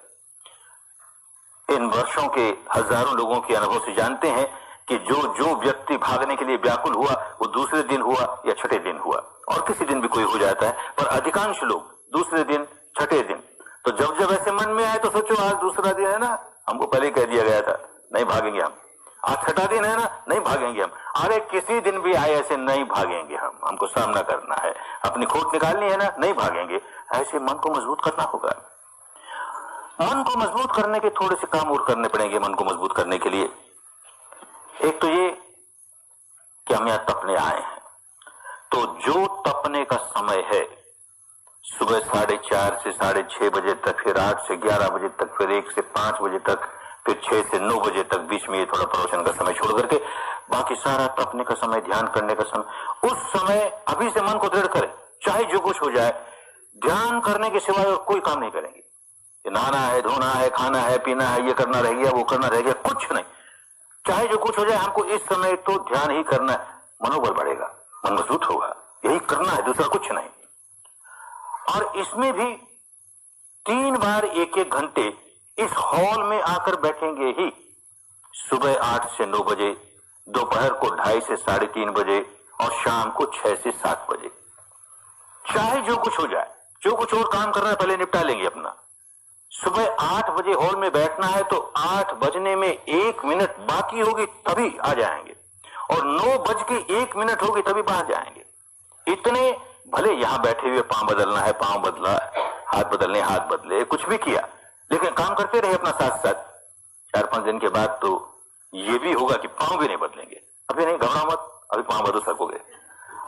इन वर्षों के हजारों लोगों के अनुभव से जानते हैं कि जो व्यक्ति भागने के लिए व्याकुल हुआ, वो दूसरे दिन हुआ या 6ठे दिन हुआ, और किसी दिन भी कोई हो जाता है, पर अधिकांश लोग दूसरे दिन, 6ठे दिन। तो जब ऐसे मन में आए तो सोचो आज दूसरा दिन है ना, हमको पहले कह दिया गया था नहीं भागेंगे हम, आज 6ठा दिन है ना, नहीं भागेंगे हम। अरे किसी दिन भी आए ऐसे नहीं भागेंगे हम, हमको सामना करना है, अपनी खोट निकालनी है ना, नहीं भागेंगे। ऐसे मन को मजबूत करना होगा। मन को मजबूत करने के थोड़े से काम और करने पड़ेंगे। मन को मजबूत करने के लिए एक तो ये कि हम यहां तपने आए हैं, तो जो तपने का समय है सुबह 4:30 से 6:30 बजे तक, फिर 8 से 11 बजे तक, फिर 1 से 5 बजे तक, फिर 6 से 9 बजे तक, बीच में ये थोड़ा प्रवचन का समय छोड़ करके बाकी सारा तपने का समय, ध्यान करने का समय, उस समय अभी से मन को दृढ़ करें, चाहे जो कुछ हो जाए। ध्यान करने के सिवाय और कोई काम नहीं करेंगे। नहाना है, धोना है, खाना है, पीना है, ये करना रह गया, वो करना रह गया, कुछ नहीं। चाहे जो कुछ हो जाए, हमको इस समय तो ध्यान ही करना है। मनोबल बढ़ेगा, मन मजबूत होगा, यही करना है, दूसरा कुछ नहीं। और इसमें भी 3 बार 1-1 घंटे इस हॉल में आकर बैठेंगे ही। सुबह 8 से 9 बजे, दोपहर को 2:30 से 3:30 बजे और शाम को 6 से 7 बजे। चाहे जो कुछ हो जाए, जो कुछ और काम करना है पहले निपटा लेंगे अपना। सुबह 8 बजे हॉल में बैठना है तो 8 बजने में 1 मिनट बाकी होगी तभी आ जाएंगे, और 9:01 होगी तभी बाहर जाएंगे। इतने भले यहां बैठे हुए पांव बदलना है, पांव बदला, हाथ बदलने हाथ बदले, कुछ भी किया, लेकिन काम करते रहे अपना साथ साथ। 4-5 दिन के बाद तो ये भी होगा कि पांव भी नहीं बदलेंगे। अभी नहीं, घबरा मत, अभी पांव बदल सकोगे।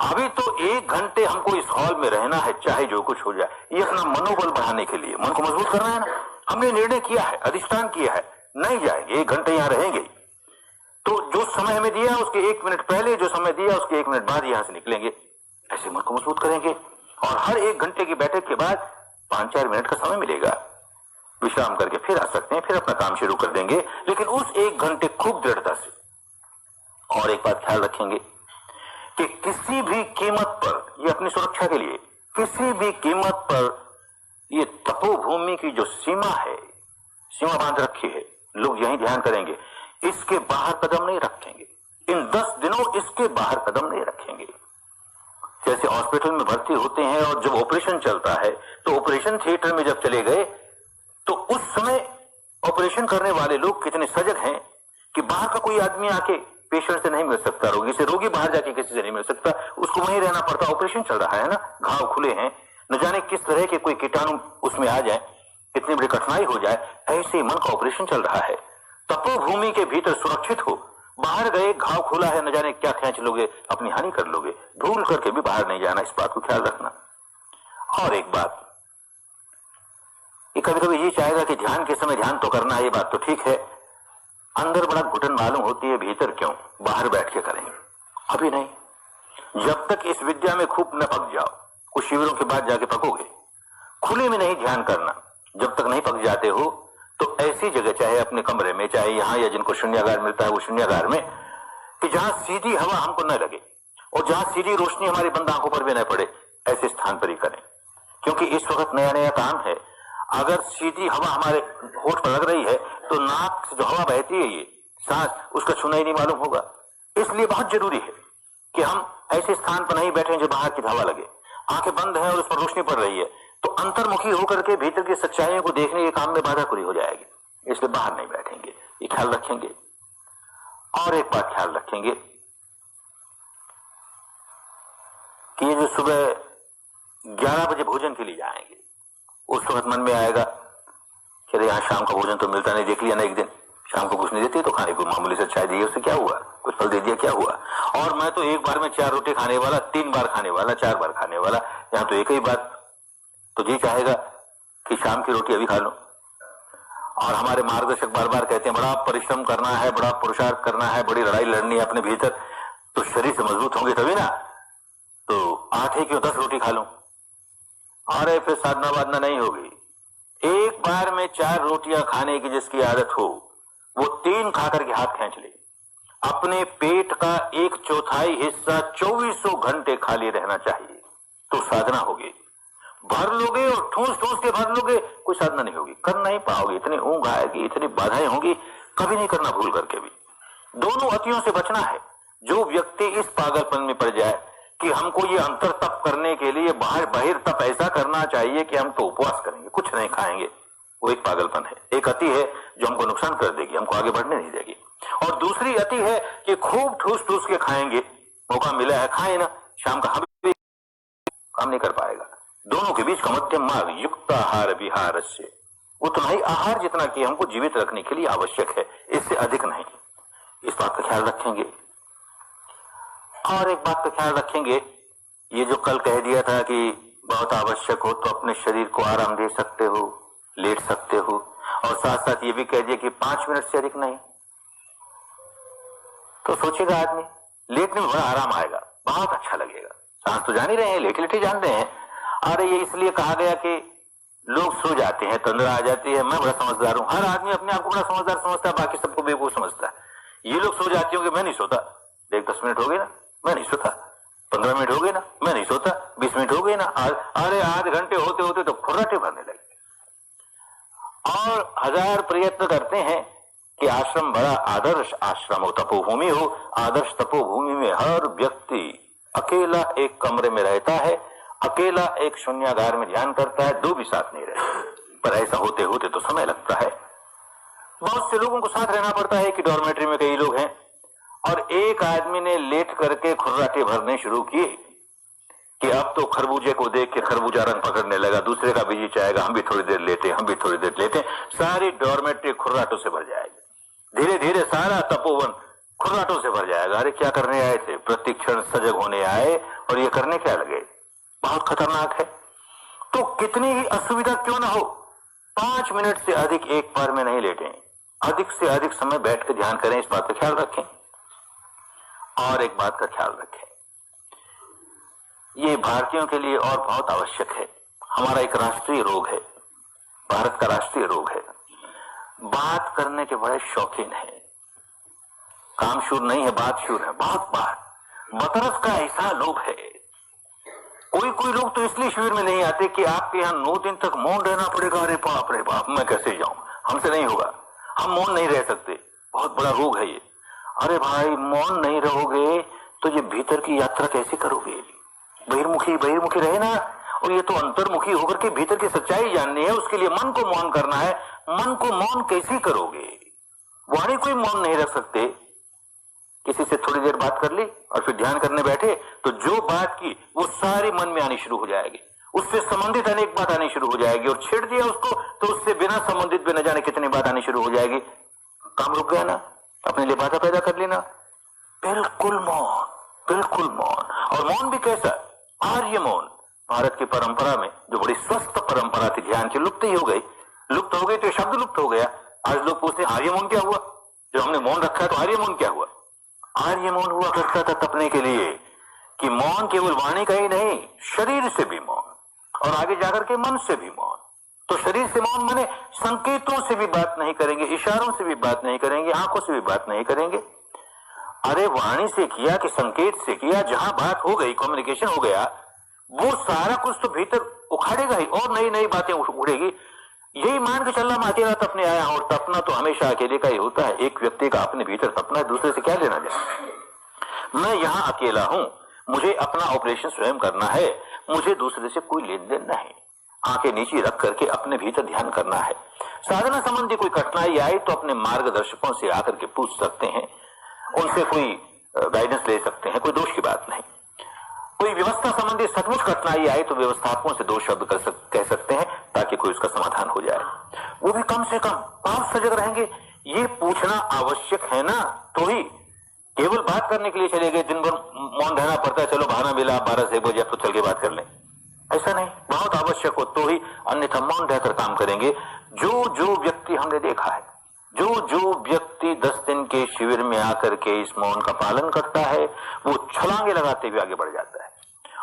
अभी तो 1 घंटे हमको इस हॉल में रहना है, चाहे जो कुछ हो जाए। ये अपना मनोबल बढ़ाने के लिए, मन को मजबूत करना है ना। हमने निर्णय किया है, अधिष्ठान किया है, नहीं जाएंगे, 1 घंटे यहां रहेंगे। तो जो समय हमें दिया उसके 1 मिनट पहले, जो समय दिया उसके 1 मिनट बाद यहां से निकलेंगे। ऐसे मन को मजबूत करेंगे। और हर 1 घंटे की बैठक के बाद 5-4 मिनट का समय मिलेगा, विश्राम करके फिर आ सकते हैं, फिर अपना काम शुरू कर देंगे, लेकिन उस 1 घंटे खूब दृढ़ता से। और एक बात ख्याल रखेंगे कि किसी भी कीमत पर, ये अपनी सुरक्षा के लिए, किसी भी कीमत पर ये तपोभूमि की जो सीमा है, सीमा बांध रखी है, लोग यही ध्यान करेंगे, इसके बाहर कदम नहीं रखेंगे। इन 10 दिनों इसके बाहर कदम नहीं रखेंगे। जैसे हॉस्पिटल में भर्ती होते हैं और जब ऑपरेशन चलता है तो ऑपरेशन थिएटर में जब चले गए तो उस समय ऑपरेशन करने वाले लोग कितने सजग हैं कि बाहर का कोई आदमी आके पेशेंट से नहीं मिल सकता, रोगी से, रोगी बाहर जाके किसी से नहीं मिल सकता, उसको वहीं रहना पड़ता। ऑपरेशन चल रहा है ना, घाव खुले हैं, न जाने किस तरह के कोई कीटाणु उसमें आ जाए, इतनी बड़ी कठिनाई हो जाए, ऐसे ही मन का ऑपरेशन चल रहा है। तपोभूमि के भीतर सुरक्षित हो, बाहर गए, घाव खुला है, न जाने क्या खींच लोगे, अपनी हानि कर लोगे। भूल करके भी बाहर नहीं जाना, इस बात को ख्याल रखना। और एक बात, कभी कभी ये चाहेगा कि ध्यान के समय ध्यान तो करना है, ये बात तो ठीक है, अंदर बड़ा घुटन मालूम होती है, भीतर क्यों, बाहर बैठ के करेंगे। अभी नहीं, जब तक इस विद्या में खूब न पक जाओ, कुछ शिविरों के बाद जाके पकोगे। खुले में नहीं ध्यान करना, जब तक नहीं पक जाते हो तो ऐसी जगह, चाहे अपने कमरे में, चाहे यहां, या जिनको शून्यागार मिलता है वो शून्यागार में, कि जहां सीधी हवा हमको न लगे और जहां सीधी रोशनी हमारी बंद आंखों पर भी न पड़े, ऐसे स्थान पर ही करें। क्योंकि इस वक्त नया नया काम है, अगर सीधी हवा हमारे होठ पर लग रही है तो नाक से जो हवा बहती है, ये सांस, उसका छूना ही नहीं मालूम होगा। इसलिए बहुत जरूरी है कि हम ऐसे स्थान पर नहीं बैठे जो बाहर की हवा लगे, आंखें बंद है और उस पर रोशनी पड़ रही है, तो अंतर्मुखी होकर के भीतर की सच्चाइयों को देखने के काम में बाधा पूरी हो जाएगी। इसलिए बाहर नहीं बैठेंगे, ये ख्याल रखेंगे। और एक बात ख्याल रखेंगे कि ये जो सुबह 11 बजे भोजन के लिए जाएंगे, उस वक्त मन में आएगा कि अरे यहाँ शाम का भोजन तो मिलता नहीं, देख लिया ना एक दिन, शाम को कुछ नहीं देती तो खाने को मामूली से चाय दी, उससे क्या हुआ, कुछ फल दे दिया, क्या हुआ। और मैं तो एक बार में 4 रोटी खाने वाला, 3 बार खाने वाला, 4 बार खाने वाला, यहाँ तो एक ही बात। तो जी चाहेगा कि शाम की रोटी अभी खा लो। और हमारे मार्गदर्शक बार बार कहते हैं बड़ा परिश्रम करना है, बड़ा पुरुषार्थ करना है, बड़ी लड़ाई लड़नी है अपने भीतर, तो शरीर से मजबूत होंगे तभी ना। तो 8 ही क्यों 10 रोटी खा लो, और फिर साधना वादना नहीं होगी। एक बार में 4 रोटियां खाने की जिसकी आदत हो, वो 3 खाकर के हाथ खींच ले। अपने पेट का 1/4 हिस्सा 2400 घंटे खाली रहना चाहिए, तो साधना होगी। भर लोगे और ठूस ठूस के भर लोगे, कोई साधना नहीं होगी, कर नहीं पाओगे, इतनी ऊंघ आएगी, इतनी बाधाएं होंगी, कभी नहीं करना भूल करके भी। दोनों अतियों से बचना है। जो व्यक्ति इस पागलपन में पड़ जाए कि हमको ये अंतर तप करने के लिए बाहर बहिर तप ऐसा करना चाहिए कि हम तो उपवास करेंगे, कुछ नहीं खाएंगे, वो एक पागलपन है। एक अति है जो हमको नुकसान कर देगी, हमको आगे बढ़ने नहीं देगी। और दूसरी अति है कि खूब ठूस ठूस के खाएंगे, मौका मिला है खाए ना, शाम का भी काम नहीं कर पाएगा। दोनों के बीच का मध्यम मार्ग, युक्त आहार विहार से, उतना ही आहार जितना कि हमको जीवित रखने के लिए आवश्यक है, इससे अधिक नहीं। इस बात का ख्याल रखेंगे। और एक बात का ख्याल रखेंगे, ये जो कल कह दिया था कि बहुत आवश्यक हो तो अपने शरीर को आराम दे सकते हो, लेट सकते हो, और साथ साथ ये भी कह दिया कि 5 मिनट से अधिक नहीं। तो सोचेगा आदमी, लेटने में बड़ा आराम आएगा, बहुत अच्छा लगेगा। सांस तो जान ही रहे हैं, लेटे लेटे जान रहे हैं। अरे ये इसलिए कहा गया कि लोग सो जाते हैं, तंद्रा आ जाती है। मैं बड़ा समझदार हूं, हर आदमी अपने आप को बड़ा समझदार समझता है, बाकी सबको बेवकूफ समझता है। ये लोग सो जाते होंगे, मैं नहीं सोता, देख 10 मिनट हो गए ना, मैं नहीं सोता, 15 मिनट हो गए ना, मैं नहीं सोता, 20 मिनट हो गए ना, अरे आधे घंटे होते होते तो खुर्राटे भरने लगे। और 1000 प्रयत्न करते हैं कि आश्रम बड़ा आदर्श आश्रम हो, तपोभूमि हो। आदर्श तपोभूमि में हर व्यक्ति अकेला एक कमरे में रहता है, अकेला एक शून्यागार में ध्यान करता है, दो भी साथ नहीं रहते। पर ऐसा होते होते तो समय लगता है। बहुत से लोगों को साथ रहना पड़ता है कि डॉर्मेट्री में कई लोग हैं, और एक आदमी ने लेट करके खुर्राटे भरने शुरू किए कि अब तो खरबूजे को देख के खरबूजा रंग पकड़ने लगा, दूसरे का बीजी चाहेगा, हम भी थोड़ी देर लेते, हम भी थोड़ी देर लेते, सारी डॉर्मेट्री खुर्राटों से भर जाएगी। धीरे धीरे सारा तपोवन खुर्राटों से भर जाएगा। अरे क्या करने आए थे? प्रतिक्षण सजग होने आए, और ये करने क्या लगे? बहुत खतरनाक है। तो कितनी ही असुविधा क्यों ना हो, 5 मिनट से अधिक एक बार में नहीं लेटें, अधिक से अधिक समय बैठ कर ध्यान करें। इस बात का ख्याल रखें। और एक बात का ख्याल रखें, ये भारतीयों के लिए और बहुत आवश्यक है। हमारा एक राष्ट्रीय रोग है, भारत का राष्ट्रीय रोग है, बात करने के बड़े शौकीन है। कामशूर नहीं है, बातशूर है, बहुत बात, बतरस का ऐसा लोभ है। कोई कोई लोग तो इसलिए शिविर में नहीं आते कि आपके यहाँ 9 दिन तक मौन रहना पड़ेगा। अरे बाप, मैं कैसे जाऊं, हमसे नहीं होगा, हम मौन नहीं रह सकते, बहुत बड़ा रोग है ये। अरे भाई, मौन नहीं रहोगे तो ये भीतर की यात्रा कैसे करोगे? बहिर्मुखी रहे ना, और ये तो अंतर्मुखी होकर के भीतर की सच्चाई जाननी है, उसके लिए मन को मौन करना है। मन को मौन कैसे करोगे? वाणी को ही मौन नहीं रख सकते। किसी से थोड़ी देर बात कर ली और फिर ध्यान करने बैठे तो जो बात की वो सारी मन में आनी शुरू हो जाएगी, उससे संबंधित अनेक बात आनी शुरू हो जाएगी, और छेड़ दिया उसको तो उससे बिना संबंधित भी न जाने कितनी बात आनी शुरू हो जाएगी। काम रुक गया ना, अपने लिए बाधा पैदा कर लेना। बिल्कुल मौन, बिल्कुल मौन। और मौन भी कैसा? आर्य मौन। भारत की परंपरा में जो बड़ी स्वस्थ परंपरा थी ध्यान की, लुप्त ही हो गई। लुप्त हो गई तो शब्द लुप्त हो गया। आज लोग पूछते हैं आर्य मौन क्या हुआ? जो हमने मौन रखा है तो आर्य मौन क्या हुआ? आर्य मौन हुआ करता था तपने के लिए कि मौन केवल वाणी का ही नहीं, शरीर से भी मौन, और आगे जाकर के मन से भी मौन। तो शरीर से मौन माने संकेतों से भी बात नहीं करेंगे, इशारों से भी बात नहीं करेंगे, आंखों से भी बात नहीं करेंगे। अरे वाणी से किया कि संकेत से किया, जहां बात हो गई, कम्युनिकेशन हो गया, वो सारा कुछ तो भीतर उखाड़ेगा ही, और नई नई बातें उड़ेगी। यही मान के चलना, मैं अकेला तपने आया हूं, और तपना तो हमेशा अकेले का ही होता है। एक व्यक्ति का अपने भीतर तपना है, दूसरे से क्या लेना जाए। मैं यहां अकेला हूं, मुझे अपना ऑपरेशन स्वयं करना है, मुझे दूसरे से कोई लेन देन नहीं। आंखें नीचे रख करके अपने भीतर ध्यान करना है। साधना संबंधी कोई कठिनाई आई तो अपने मार्गदर्शकों से आकर के पूछ सकते हैं, उनसे कोई गाइडेंस ले सकते हैं, कोई दोष की बात नहीं। कोई व्यवस्था संबंधी सचमुच कठिनाई आई तो व्यवस्थापकों से 2 शब्द कह सकते हैं ताकि कोई उसका समाधान हो जाए। वो भी कम से कम बहुत सजग रहेंगे। ये पूछना आवश्यक है ना, तो ही केवल बात करने के लिए चले गए, दिन भर मौन रहना पड़ता है, चलो बहाना मिला 12 से 1 बजे तो चल के बात कर लें, ऐसा नहीं। बहुत आवश्यक हो तो ही, अन्यथा मौन रहकर काम करेंगे। जो व्यक्ति हमने देखा है, जो व्यक्ति 10 दिन के शिविर में आकर के इस मौन का पालन करता है, वो छलांगे लगाते हुए आगे बढ़ जाता है।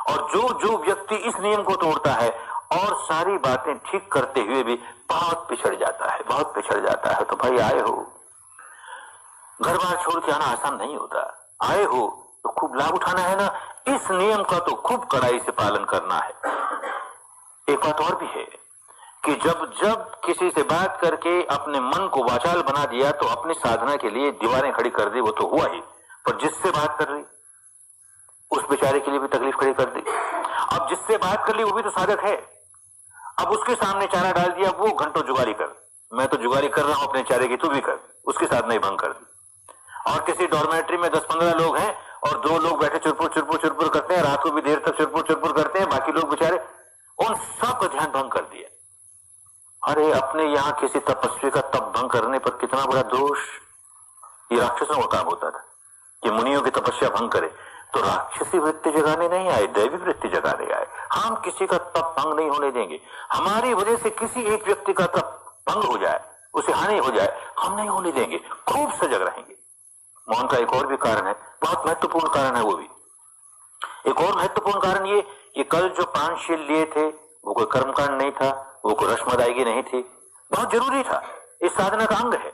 और जो व्यक्ति इस नियम को तोड़ता है और सारी बातें ठीक करते हुए भी बहुत पिछड़ जाता है, बहुत पिछड़ जाता है। तो भाई आए हो, घर बार छोड़ के आना आसान नहीं होता। आए हो तो खूब लाभ उठाना है ना, इस नियम का तो खूब कड़ाई से पालन करना है। एक बात और भी है कि जब किसी से बात करके अपने मन को वाचाल बना दिया तो अपनी साधना के लिए दीवारें खड़ी कर दी, वो तो हुआ ही, पर जिससे बात कर रही उस बेचारे के लिए भी तकलीफ खड़ी कर दी। अब जिससे बात कर ली वो भी तो साधक है, अब उसके सामने चारा डाल दिया, वो घंटों जुगाली कर, मैं तो जुगाली कर रहा हूं अपने चारे की, तू भी कर, उसकी साधना ही भंग कर दी। और किसी डॉर्मेट्री में 10-15 लोग हैं और 2 लोग बैठे चुरपुर करते हैं, रात को भी देर तक चुरपुर करते हैं, बाकी लोग बेचारे, उन सब का ध्यान भंग कर दिया। अरे अपने यहाँ किसी तपस्वी का तप भंग करने पर कितना बड़ा दोष। ये राक्षसों का काम होता था कि मुनियों की तपस्या भंग करे, तो राक्षसी वृत्ति जगाने नहीं आए, दैवी वृत्ति जगाने आए। हम किसी का तप भंग नहीं होने देंगे। हमारी वजह से किसी एक व्यक्ति का तप भंग हो जाए, उसे हानि हो जाए, हम नहीं होने देंगे, खूब सजग रहेंगे। मौन का एक और भी कारण है, बहुत महत्वपूर्ण कारण है। वो भी एक और महत्वपूर्ण कारण ये कि कल जो 5 शील लिए थे वो कोई कर्मकांड नहीं था, वो कोई रस्म अदायगी नहीं थी, बहुत जरूरी था, इस साधना का अंग है।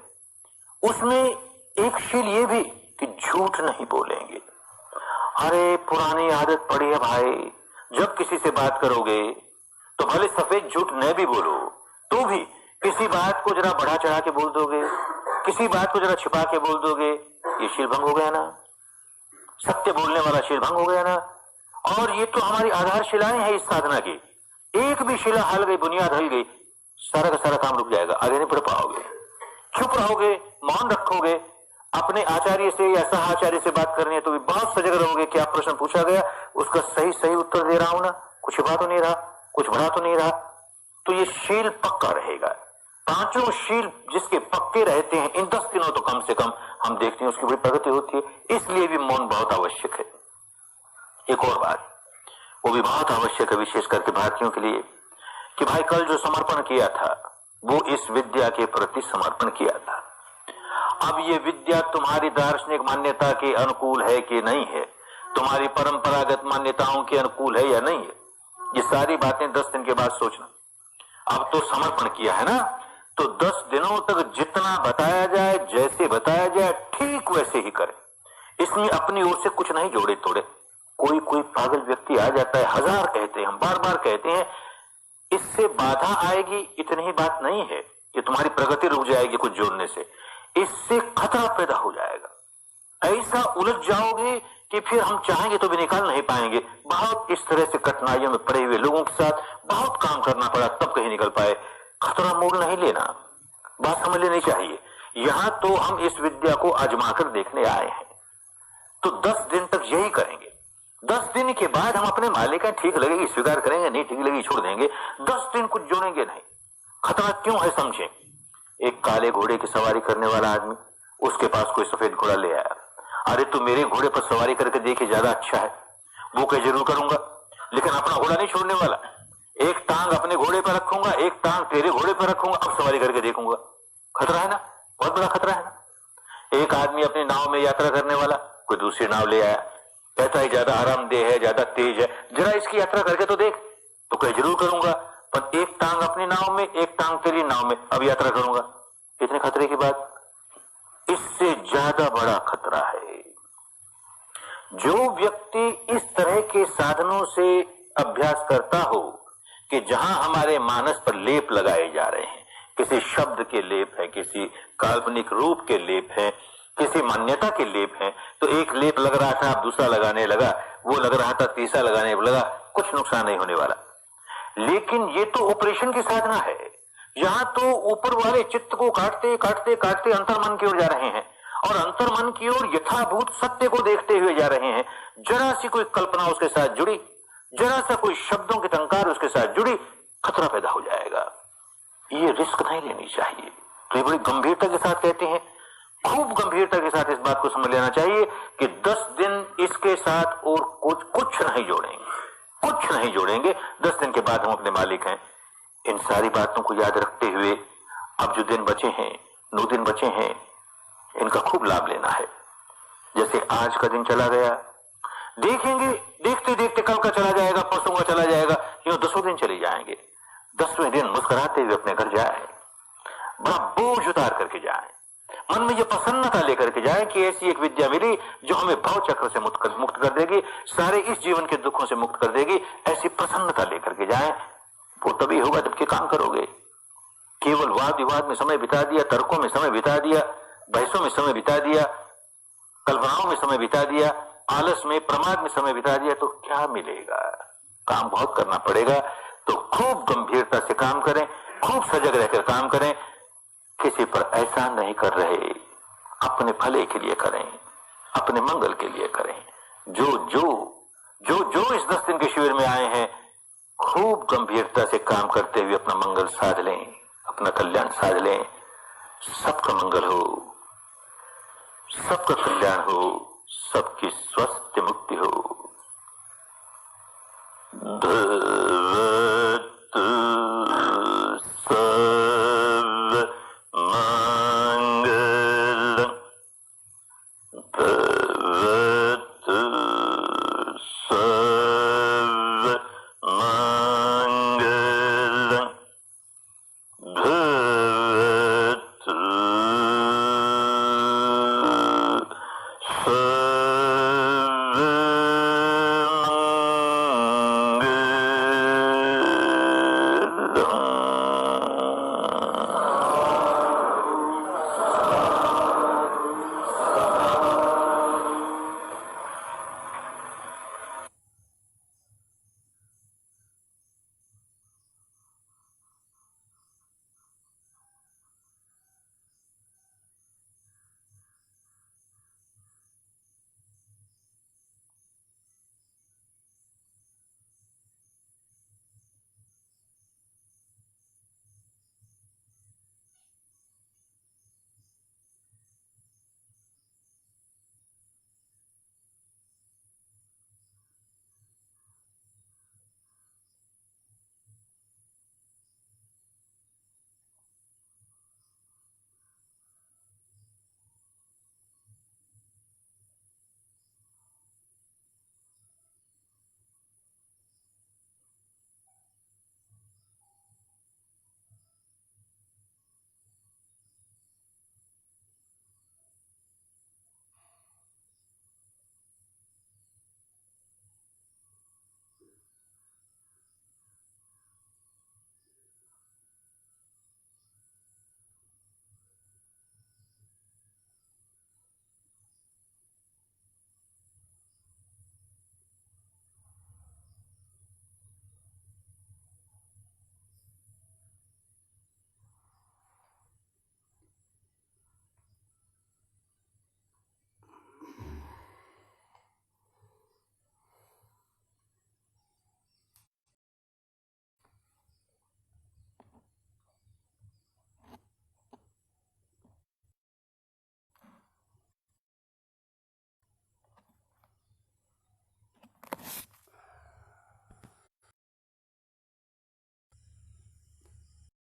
उसमें एक शील ये भी कि झूठ नहीं बोलेंगे। अरे पुरानी आदत पड़ी है भाई, जब किसी से बात करोगे तो भले सफेद झूठ न भी बोलो तो भी किसी बात को जरा बढ़ा चढ़ा के बोल दोगे, किसी बात को जरा छिपा के बोल दोगे, ये शील भंग हो गया ना। सत्य बोलने वाला शील भंग हो गया ना। और ये तो हमारी आधारशिलाएं हैं इस साधना की। एक भी शिला हल गई, बुनियाद हल गई, सारा का सारा काम रुक जाएगा, आगे नहीं बढ़ पाओगे। चुप रहोगे, मौन रखोगे, अपने आचार्य से या सहाचार्य से बात करनी है तो भी बहुत सजग रहोगे। क्या प्रश्न पूछा गया, उसका सही सही उत्तर दे रहा हूं ना, कुछ छिपा तो नहीं रहा, कुछ बढ़ा तो नहीं रहा। तो ये शील पक्का रहेगा। पांचों शील जिसके पक्के रहते हैं, इन 10 दिनों तो कम से कम हम देखते हैं उसकी बड़ी प्रगति होती है। इसलिए भी मौन बहुत आवश्यक है। एक और बात, वो भी बहुत आवश्यक है विशेष करके भारतीयों के लिए, कि भाई कल जो समर्पण किया था वो इस विद्या के प्रति समर्पण किया था। अब ये विद्या तुम्हारी दार्शनिक मान्यता के अनुकूल है कि नहीं है, तुम्हारी परंपरागत मान्यताओं के अनुकूल है या नहीं है, ये सारी बातें 10 दिन के बाद सोचना। अब तो समर्पण किया है ना, तो 10 दिनों तक जितना बताया जाए, जैसे बताया जाए, ठीक वैसे ही करें। इसमें अपनी ओर से कुछ नहीं जोड़े तोड़े। कोई पागल व्यक्ति आ जाता है, 1000 कहते हैं, हम बार बार कहते हैं, इससे बाधा आएगी, इतनी ही बात नहीं है कि तुम्हारी प्रगति रुक जाएगी कुछ जोड़ने से, इससे खतरा पैदा हो जाएगा। ऐसा उलझ जाओगे कि फिर हम चाहेंगे तो भी निकाल नहीं पाएंगे। बहुत इस तरह से कठिनाइयों में पड़े हुए लोगों के साथ बहुत काम करना पड़ा, तब कहीं निकल पाए। खतरा मोल नहीं लेना, बात समझ लेनी चाहिए। यहां तो हम इस विद्या को आजमाकर देखने आए हैं, तो 10 दिन तक यही करेंगे। 10 दिन के बाद हम अपने मालिक हैं, ठीक लगेगी स्वीकार करेंगे, नहीं ठीक लगेगी छोड़ देंगे। 10 दिन कुछ जोड़ेंगे नहीं। खतरा क्यों है समझे। एक काले घोड़े की सवारी करने वाला आदमी, उसके पास कोई सफेद घोड़ा ले आया। अरे तू मेरे घोड़े पर सवारी करके देखिए, ज्यादा अच्छा है। वो कह जरूर करूंगा, लेकिन अपना घोड़ा नहीं छोड़ने वाला। एक टांग अपने घोड़े पर रखूंगा, एक टांग तेरे घोड़े पर रखूंगा, अब सवारी करके देखूंगा। खतरा है ना, बहुत बड़ा खतरा है ना। एक आदमी अपनी नाव में यात्रा करने वाला, कोई दूसरी नाव ले आया, कहता है ज्यादा आरामदेह है, ज्यादा तेज है, जरा इसकी यात्रा करके तो देख। तो कह जरूर करूंगा, पर एक टांग अपनी नाव में, एक टांग तेरी नाव में, अब यात्रा करूंगा। कितने खतरे की बात। इससे ज्यादा बड़ा खतरा है जो व्यक्ति इस तरह के साधनों से अभ्यास करता हो कि जहां हमारे मानस पर लेप लगाए जा रहे हैं, किसी शब्द के लेप है, किसी काल्पनिक रूप के लेप है, किसी मान्यता के लेप है। तो एक लेप लग रहा था, अब दूसरा लगाने लगा, वो लग रहा था, तीसरा लगाने लगा, कुछ नुकसान नहीं होने वाला। लेकिन ये तो ऑपरेशन की साधना है। यहां तो ऊपर वाले चित्त को काटते काटते काटते अंतर्मन की ओर जा रहे हैं, और अंतर्मन की ओर यथाभूत सत्य को देखते हुए जा रहे हैं। जरा सी कोई कल्पना उसके साथ जुड़ी, जरा सा कोई शब्दों की टंकार उसके साथ जुड़ी, खतरा पैदा हो जाएगा। ये रिस्क नहीं लेनी चाहिए। तो ये बड़ी गंभीरता के साथ कहते हैं, खूब गंभीरता के साथ इस बात को समझ लेना चाहिए कि 10 दिन इसके साथ और कुछ नहीं जोड़ेंगे, कुछ नहीं जोड़ेंगे। 10 दिन के बाद हम अपने मालिक हैं। इन सारी बातों को याद रखते हुए अब जो दिन बचे हैं, 9 दिन बचे हैं, इनका खूब लाभ लेना है। जैसे आज का दिन चला गया, देखेंगे, देखते देखते कल का चला जाएगा, परसों का चला जाएगा, यूं 10 दिन चले जाएंगे। 10वें दिन मुस्कुराते हुए अपने घर जाए, बड़ा बोझ उतार करके जाए, मन में ये प्रसन्नता लेकर के जाए कि ऐसी एक विद्या मिली जो हमें भाव चक्र से मुक्त कर देगी, सारे इस जीवन के दुखों से मुक्त कर देगी। ऐसी प्रसन्नता लेकर के जाए। वो तभी होगा जबकि काम करोगे। केवल वाद विवाद में समय बिता दिया, तर्कों में समय बिता दिया, बहसों में समय बिता दिया, कल्पनाओं में समय बिता दिया, आलस में, प्रमाद में समय बिता दिया, तो क्या मिलेगा। काम बहुत करना पड़ेगा। तो खूब गंभीरता से काम करें, खूब सजग रहकर काम करें। किसी पर एहसान नहीं कर रहे, अपने भले के लिए करें, अपने मंगल के लिए करें। जो जो जो जो इस 10 दिन के शिविर में आए हैं, खूब गंभीरता से काम करते हुए अपना मंगल साध लें, अपना कल्याण साध लें। सबका मंगल हो, सबका कल्याण हो, सबकी स्वस्थ मुक्ति हो। भवतु